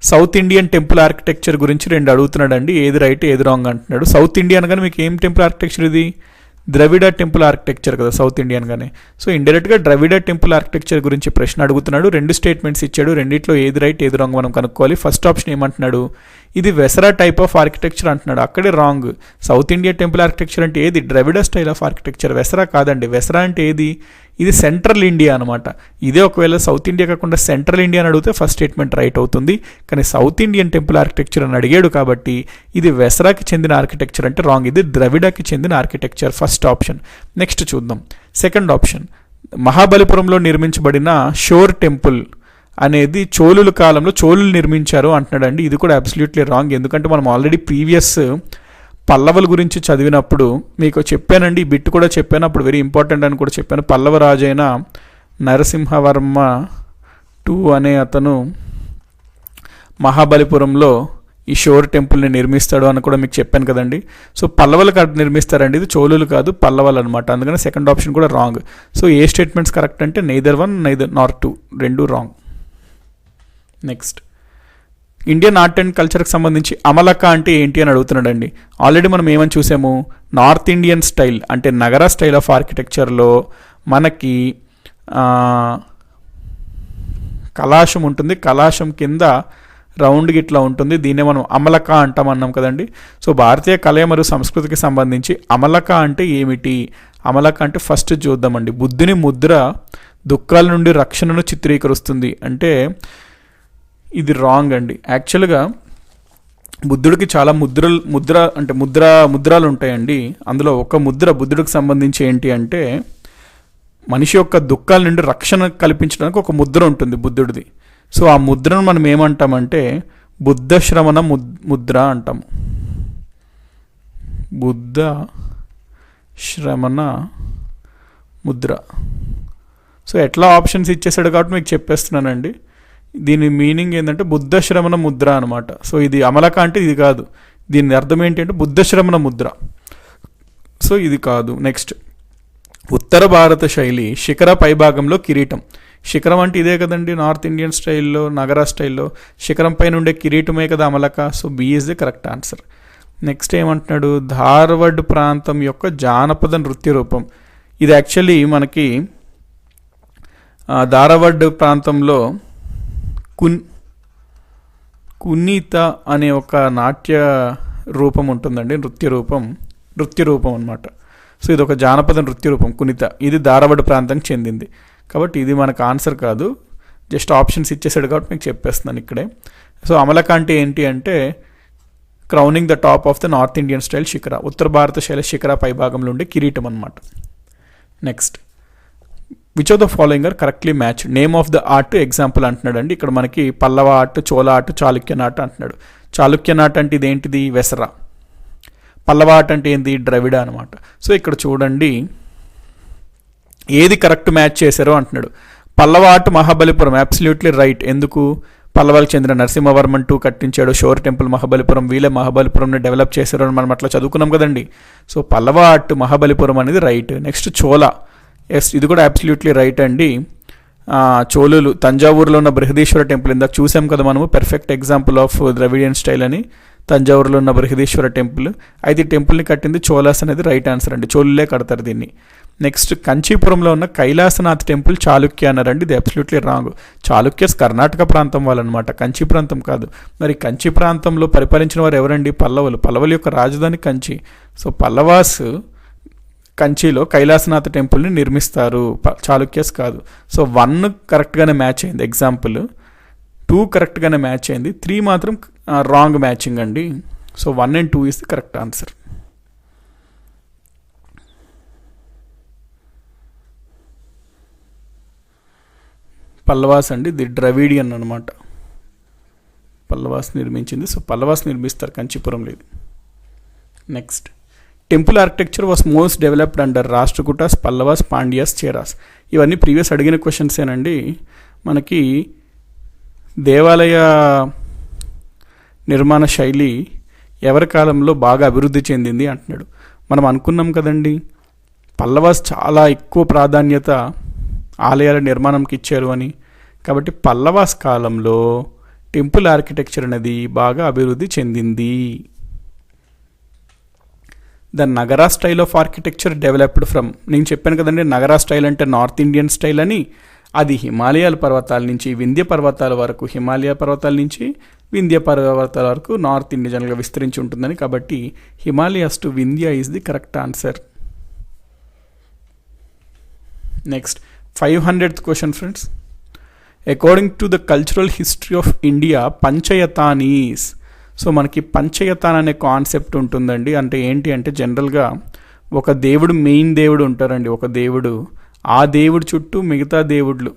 south Indian temple architecture గురించి 2 అడుగుతున్నాడండి, ఏది రైట్ ఏది రాంగ్ అంటున్నాడు. సౌత్ ఇండియన్ అనగానే మీకు ఏం టెంపుల్ ఆర్కిటెక్చర్ ఇది? ద్రవిడ టెంపుల్ ఆర్కిటెక్చర్ కదా సౌత్ ఇండియన్ గానే. సో ఇండైరెక్ట్గా ద్రవిడ టెంపుల్ ఆర్కిటెక్చర్ గురించి ప్రశ్న అడుగుతున్నాడు. 2 స్టేట్మెంట్స్ ఇచ్చాడు, రెండిట్లో ఏది రైట్ ఏది రాంగ్ మనం కనుక్కోవాలి. ఫస్ట్ ఆప్షన్ ఏమంటున్నాడు, ఇది వెసరా టైప్ ఆఫ్ ఆర్కిటెక్చర్ అంటున్నాడు, అక్కడే wrong. South India temple architecture అంటే ఏది? ద్రవిడ స్టైల్ ఆఫ్ ఆర్కిటెక్చర్, వెసరా కాదండి. వెసరా అంటే ఏది? ఇది సెంట్రల్ ఇండియా అనమాట. ఇదే ఒకవేళ సౌత్ ఇండియా కాకుండా సెంట్రల్ ఇండియా అని అడిగితే ఫస్ట్ స్టేట్మెంట్ రైట్ అవుతుంది. కానీ సౌత్ ఇండియన్ టెంపుల్ ఆర్కిటెక్చర్ అని అడిగాడు కాబట్టి ఇది వెసరాకి చెందిన ఆర్కిటెక్చర్ అంటే రాంగ్, ఇది ద్రవిడకి చెందిన ఆర్కిటెక్చర్, ఫస్ట్ ఆప్షన్. నెక్స్ట్ చూద్దాం సెకండ్ ఆప్షన్. మహాబలిపురంలో నిర్మించబడిన షోర్ టెంపుల్ అనేది చోళుల కాలంలో చోళులు నిర్మించారు అంటున్నాడండి. ఇది కూడా అబ్సల్యూట్లీ రాంగ్, ఎందుకంటే మనం ఆల్రెడీ ప్రీవియస్ పల్లవుల గురించి చదివినప్పుడు మీకు చెప్పానండి, ఈ బిట్ కూడా చెప్పాను, అప్పుడు వెరీ ఇంపార్టెంట్ అని కూడా చెప్పాను. పల్లవ రాజైన నరసింహవర్మ II అనే అతను మహాబలిపురంలో ఈ షోర్ టెంపుల్ని నిర్మిస్తాడు అని కూడా మీకు చెప్పాను కదండి. సో పల్లవులు నిర్మిస్తారండి, ఇది చోళులు కాదు, పల్లవులు అనమాట. అందుకని సెకండ్ ఆప్షన్ కూడా రాంగ్. సో ఏ స్టేట్మెంట్స్ కరెక్ట్ అంటే నెయిదర్ 1 నెయిదర్ నార్ 2, రెండు wrong. Next, Indian art and కల్చర్కి సంబంధించి అమలక అంటే ఏంటి అని అడుగుతున్నాడండి. ఆల్రెడీ మనం ఏమని చూసాము, నార్త్ ఇండియన్ స్టైల్ అంటే నగర స్టైల్ ఆఫ్ ఆర్కిటెక్చర్లో మనకి కలాశం ఉంటుంది, కలాశం కింద రౌండ్ గిట్లా ఉంటుంది, దీన్నే మనం అమలక అంటామన్నాం కదండి. సో భారతీయ కళ మరియు సంస్కృతికి సంబంధించి అమలక అంటే ఏమిటి? అమలక అంటే ఫస్ట్ చూద్దామండి. బుద్ధుని ముద్ర దుఃఖాల నుండి రక్షణను చిత్రీకరిస్తుంది అంటే ఇది రాంగ్ అండి. యాక్చువల్గా బుద్ధుడికి చాలా ముద్రాలు ఉంటాయండి. అందులో ఒక ముద్ర బుద్ధుడికి సంబంధించి ఏంటి అంటే మనిషి యొక్క దుఃఖాల నుండి రక్షణ కల్పించడానికి ఒక ముద్ర ఉంటుంది బుద్ధుడిది. సో ఆ ముద్రను మనం ఏమంటామంటే బుద్ధ శ్రవణ ముద్ర అంటాము. బుద్ధ శ్రవణ ముద్ర. సో ఎట్లా ఆప్షన్స్ ఇచ్చేసాడు కాబట్టి మీకు చెప్పేస్తున్నానండి. దీని మీనింగ్ ఏంటంటే బుద్ధ శ్రవణ ముద్ర అనమాట. సో ఇది అమలక అంటే ఇది కాదు, దీని అర్థం ఏంటి అంటే బుద్ధ శ్రవణ ముద్ర. సో ఇది కాదు. నెక్స్ట్, ఉత్తర భారత శైలి శిఖర పైభాగంలో కిరీటం. శిఖరం అంటే ఇదే కదండి, నార్త్ ఇండియన్ స్టైల్లో నగర స్టైల్లో శిఖరం పైన ఉండే కిరీటమే కదా amalaka. So B is the correct answer. Next ఏమంటున్నాడు, ధార్వాడ్ ప్రాంతం యొక్క జానపద నృత్య రూపం. ఇది యాక్చువల్లీ మనకి ధార్వాడ్ ప్రాంతంలో కునీత అనే ఒక నాట్య రూపం ఉంటుందండి, నృత్య రూపం అనమాట. సో ఇది ఒక జానపద నృత్య రూపం కునిత, ఇది ధారవాడ ప్రాంతానికి చెందింది. కాబట్టి ఇది మనకు ఆన్సర్ కాదు, జస్ట్ ఆప్షన్స్ ఇచ్చేసాడు కాబట్టి మీకు చెప్పేస్తున్నాను ఇక్కడే. సో అమలక అంటే ఏంటి అంటే crowning the top of the north Indian style shikhara, ఉత్తర భారత శైలి శిఖర పైభాగంలో ఉండే కిరీటం అనమాట. Next, which of the following are correctly match, name of the art example అంటున్నాడు అండి. ఇక్కడ మనకి Pallava art, Chola art, Chalukya not అంటున్నాడు. చాళుక్య నాట్ అంటే ఇదేంటిది, వెసరా. పల్లవ ఆర్ట్ అంటే ఏంటి, ద్రవిడ అనమాట. సో ఇక్కడ చూడండి ఏది కరెక్ట్ మ్యాచ్ చేశారో అంటున్నాడు. Pallava art Mahabalipuram, absolutely right. ఎందుకు, పల్లవాలకు చెందిన నరసింహవర్మన్ II కట్టించాడు, షోర్ టెంపుల్ మహాబలిపురం, వీళ్ళే మహాబలిపురంని డెవలప్ చేశారు అని మనం అట్లా చదువుకున్నాం కదండి. సో పల్లవ ఆర్ట్ మహాబలిపురం అనేది రైట్. నెక్స్ట్ చోళ, ఎస్ ఇది కూడా అబ్సల్యూట్లీ రైట్ అండి. చోళులు తంజావూరులో ఉన్న బృహదీశ్వర టెంపుల్ ఇందాక చూసాం కదా మనము, perfect example of Dravidian style అని. తంజావూరులో ఉన్న బృహదీశ్వర టెంపుల్, అయితే ఈ టెంపుల్ని కట్టింది చోళాస్ అనేది రైట్ ఆన్సర్ అండి, చోళులే కడతారు దీన్ని. నెక్స్ట్, కంచీపురంలో ఉన్న కైలాసనాథ్ టెంపుల్ చాళుక్య అన్నారండి, ఇది అబ్సల్యూట్లీ రాంగ్. చాళుక్యస్ కర్ణాటక ప్రాంతం వాళ్ళనమాట, కంచి ప్రాంతం కాదు. మరి కంచి ప్రాంతంలో పరిపాలించిన వారు ఎవరండి, పల్లవులు. పల్లవుల యొక్క రాజధాని కంచి. సో పల్లవాస్ కంచిలో కైలాసనాథ్ టెంపుల్ని నిర్మిస్తారు, చాళుక్యస్ కాదు. సో 1 కరెక్ట్గానే మ్యాచ్ అయింది ఎగ్జాంపుల్, 2 కరెక్ట్గానే మ్యాచ్ అయింది, 3 మాత్రం రాంగ్ మ్యాచింగ్ అండి. So 1 and 2 is the correct answer. Pallavas అండి, ది ద్రవిడియన్ అనమాట, పల్లవాస్ నిర్మించింది. సో పల్లవాస్ నిర్మిస్తారు కంచిపురం లేదు. Next, temple architecture was most developed under Rashtrakutas, Pallavas, Pandyas, Cheras. ఇవన్నీ ప్రీవియస్ అడిగిన క్వశ్చన్సేనండి. మనకి దేవాలయ నిర్మాణ శైలి ఎవరి కాలంలో బాగా అభివృద్ధి చెందింది అంటున్నాడు. మనం అనుకున్నాం కదండి, పల్లవాస్ చాలా ఎక్కువ ప్రాధాన్యత ఆలయాల నిర్మాణంకి ఇచ్చారు అని. కాబట్టి పల్లవాస్ కాలంలో టెంపుల్ ఆర్కిటెక్చర్ అనేది బాగా అభివృద్ధి చెందింది. The Nagara style of architecture developed from, నేను చెప్పాను కదండి నగరా స్టైల్ అంటే నార్త్ ఇండియన్ స్టైల్ అని. అది హిమాలయాల పర్వతాల నుంచి వింధ్య పర్వతాల వరకు, హిమాలయ పర్వతాల నుంచి వింధ్య పర్వతాల వరకు నార్త్ ఇండియన్గా విస్తరించి ఉంటుందని. కాబట్టి Himalayas to Vindhya is the correct answer. Next, 500th question friends. According to the cultural history of India Panchayatan is. So మనకి పంచయతాన్ అనే కాన్సెప్ట్ ఉంటుందండి. అంటే ఏంటి అంటే జనరల్గా ఒక దేవుడు, మెయిన్ దేవుడు ఉంటారండి, ఒక దేవుడు, ఆ దేవుడు చుట్టూ మిగతా దేవుళ్ళు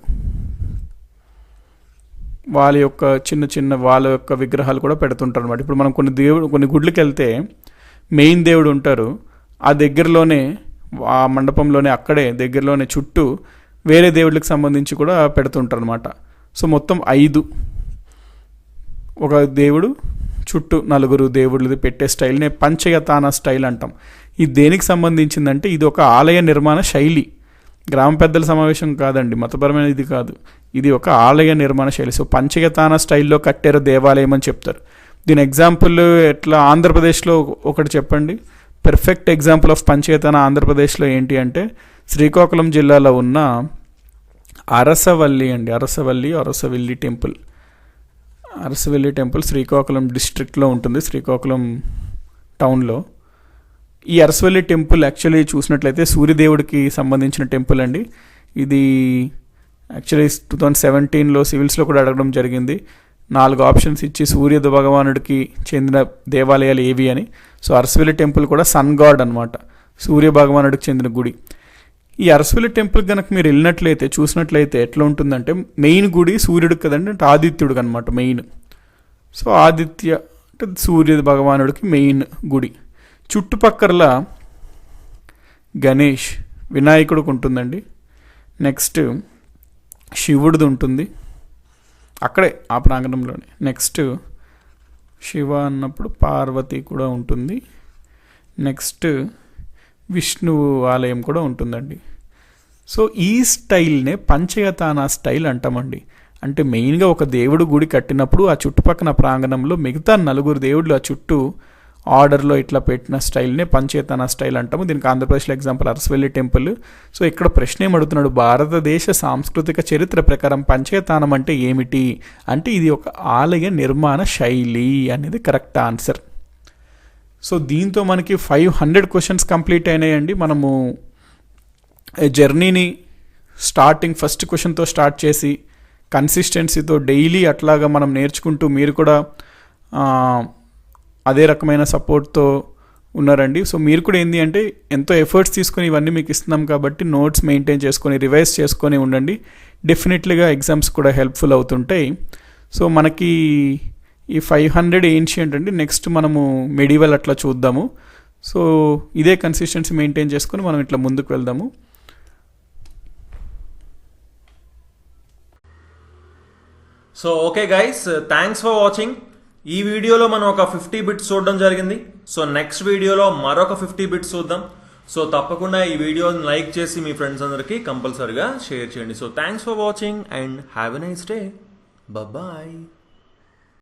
వాళ్ళ యొక్క చిన్న చిన్న వాళ్ళ యొక్క విగ్రహాలు కూడా పెడుతుంటారు అనమాట. ఇప్పుడు మనం కొన్ని గుడ్లకి వెళ్తే మెయిన్ దేవుడు ఉంటారు, ఆ దగ్గరలోనే ఆ మండపంలోనే అక్కడే దగ్గరలోనే చుట్టూ వేరే దేవుళ్ళకి సంబంధించి కూడా పెడుతుంటారు అనమాట. సో మొత్తం 5 ఒక దేవుడు చుట్టూ 4 దేవుళ్ళది పెట్టే స్టైల్నే పంచయతాన స్టైల్ అంటాం. ఇది దేనికి సంబంధించిందంటే ఇది ఒక ఆలయ నిర్మాణ శైలి, గ్రామ పెద్దల సమావేశం కాదండి, మతపరమైన ఇది కాదు, ఇది ఒక ఆలయ నిర్మాణ శైలి. సో పంచయతాన స్టైల్లో కట్టారు దేవాలయం అని చెప్తారు. దీని ఎగ్జాంపుల్ ఎట్లా ఆంధ్రప్రదేశ్లో ఒకటి చెప్పండి, పెర్ఫెక్ట్ ఎగ్జాంపుల్ ఆఫ్ పంచయతాన ఆంధ్రప్రదేశ్లో ఏంటి అంటే శ్రీకాకుళం జిల్లాలో ఉన్న అరసవల్లి అండి, అరసవల్లి టెంపుల్. అరసవల్లి టెంపుల్ శ్రీకాకుళం డిస్ట్రిక్ట్లో ఉంటుంది, శ్రీకాకుళం టౌన్లో. ఈ అరసవల్లి టెంపుల్ యాక్చువల్లీ చూసినట్లయితే సూర్యదేవుడికి సంబంధించిన టెంపుల్ అండి. ఇది యాక్చువల్లీ 2017లో సివిల్స్లో కూడా అడగడం జరిగింది. 4 ఆప్షన్స్ ఇచ్చి సూర్య భగవానుడికి చెందిన దేవాలయాలు ఏవి అని. సో అరసవల్లి టెంపుల్ కూడా సన్ గాడ్ అనమాట, సూర్య భగవానుడికి చెందిన గుడి. ఈ అరసవల్లి టెంపుల్ కనుక మీరు వెళ్ళినట్లయితే చూసినట్లయితే ఎట్లా ఉంటుందంటే మెయిన్ గుడి సూర్యుడికి కదండి, అంటే ఆదిత్యుడికి అనమాట మెయిన్. సో ఆదిత్య అంటే సూర్య భగవానుడికి మెయిన్ గుడి. చుట్టుపక్కల గణేష్ వినాయకుడికి ఉంటుందండి, నెక్స్ట్ శివుడిది ఉంటుంది అక్కడే ఆ ప్రాంగణంలోనే, నెక్స్ట్ శివ అన్నప్పుడు పార్వతి కూడా ఉంటుంది, నెక్స్ట్ విష్ణువు ఆలయం కూడా ఉంటుందండి. సో ఈ స్టైల్నే పంచయతాన స్టైల్ అంటామండి. అంటే మెయిన్గా ఒక దేవుడు గుడి కట్టినప్పుడు ఆ చుట్టుపక్కల ప్రాంగణంలో మిగతా 4 దేవుళ్ళు ఆ చుట్టూ ఆర్డర్లో ఇట్లా పెట్టిన స్టైల్నే పంచయతాన స్టైల్ అంటాము. దీనికి ఆంధ్రప్రదేశ్లో ఎగ్జాంపుల్ అరసవల్లి టెంపుల్. సో ఇక్కడ ప్రశ్న ఏమడుగుతున్నాడు, భారతదేశ సాంస్కృతిక చరిత్ర ప్రకారం పంచయతానం అంటే ఏమిటి అంటే ఇది ఒక ఆలయ నిర్మాణ శైలి అనేది కరెక్ట్ ఆన్సర్. సో దీంతో మనకి 500 క్వశ్చన్స్ కంప్లీట్ అయినాయండి. మనము జర్నీని స్టార్టింగ్ ఫస్ట్ క్వశ్చన్తో స్టార్ట్ చేసి కన్సిస్టెన్సీతో డైలీ అట్లాగా మనం నేర్చుకుంటూ మీరు కూడా అదే రకమైన సపోర్ట్తో ఉన్నారండి. సో మీరు కూడా ఏంటి అంటే ఎంతో ఎఫర్ట్స్ తీసుకొని ఇవన్నీ మీకు ఇస్తున్నాం కాబట్టి నోట్స్ మెయింటైన్ చేసుకొని రివైజ్ చేసుకొని ఉండండి. డెఫినెట్లీగా ఎగ్జామ్స్ కూడా హెల్ప్ఫుల్ అవుతుంటాయి. సో మనకి ఈ 500 ఏన్షియంట్ అండి, నెక్స్ట్ మనము మెడివల్ అట్లా చూద్దాము. సో ఇదే కన్సిస్టెన్సీ మెయింటైన్ చేసుకొని మనం ఇట్లా ముందుకు వెళ్దాము. So okay guys, thanks for watching. ఈ వీడియోలో మనం ఒక 50 బిట్స్ చూడడం జరిగింది. సో నెక్స్ట్ వీడియోలో మరొక 50 బిట్స్ చూద్దాం. సో తప్పకుండా ఈ వీడియోని లైక్ చేసి మీ ఫ్రెండ్స్ అందరికీ కంపల్సరీగా షేర్ చేయండి. So thanks for watching and have a nice day. Bye.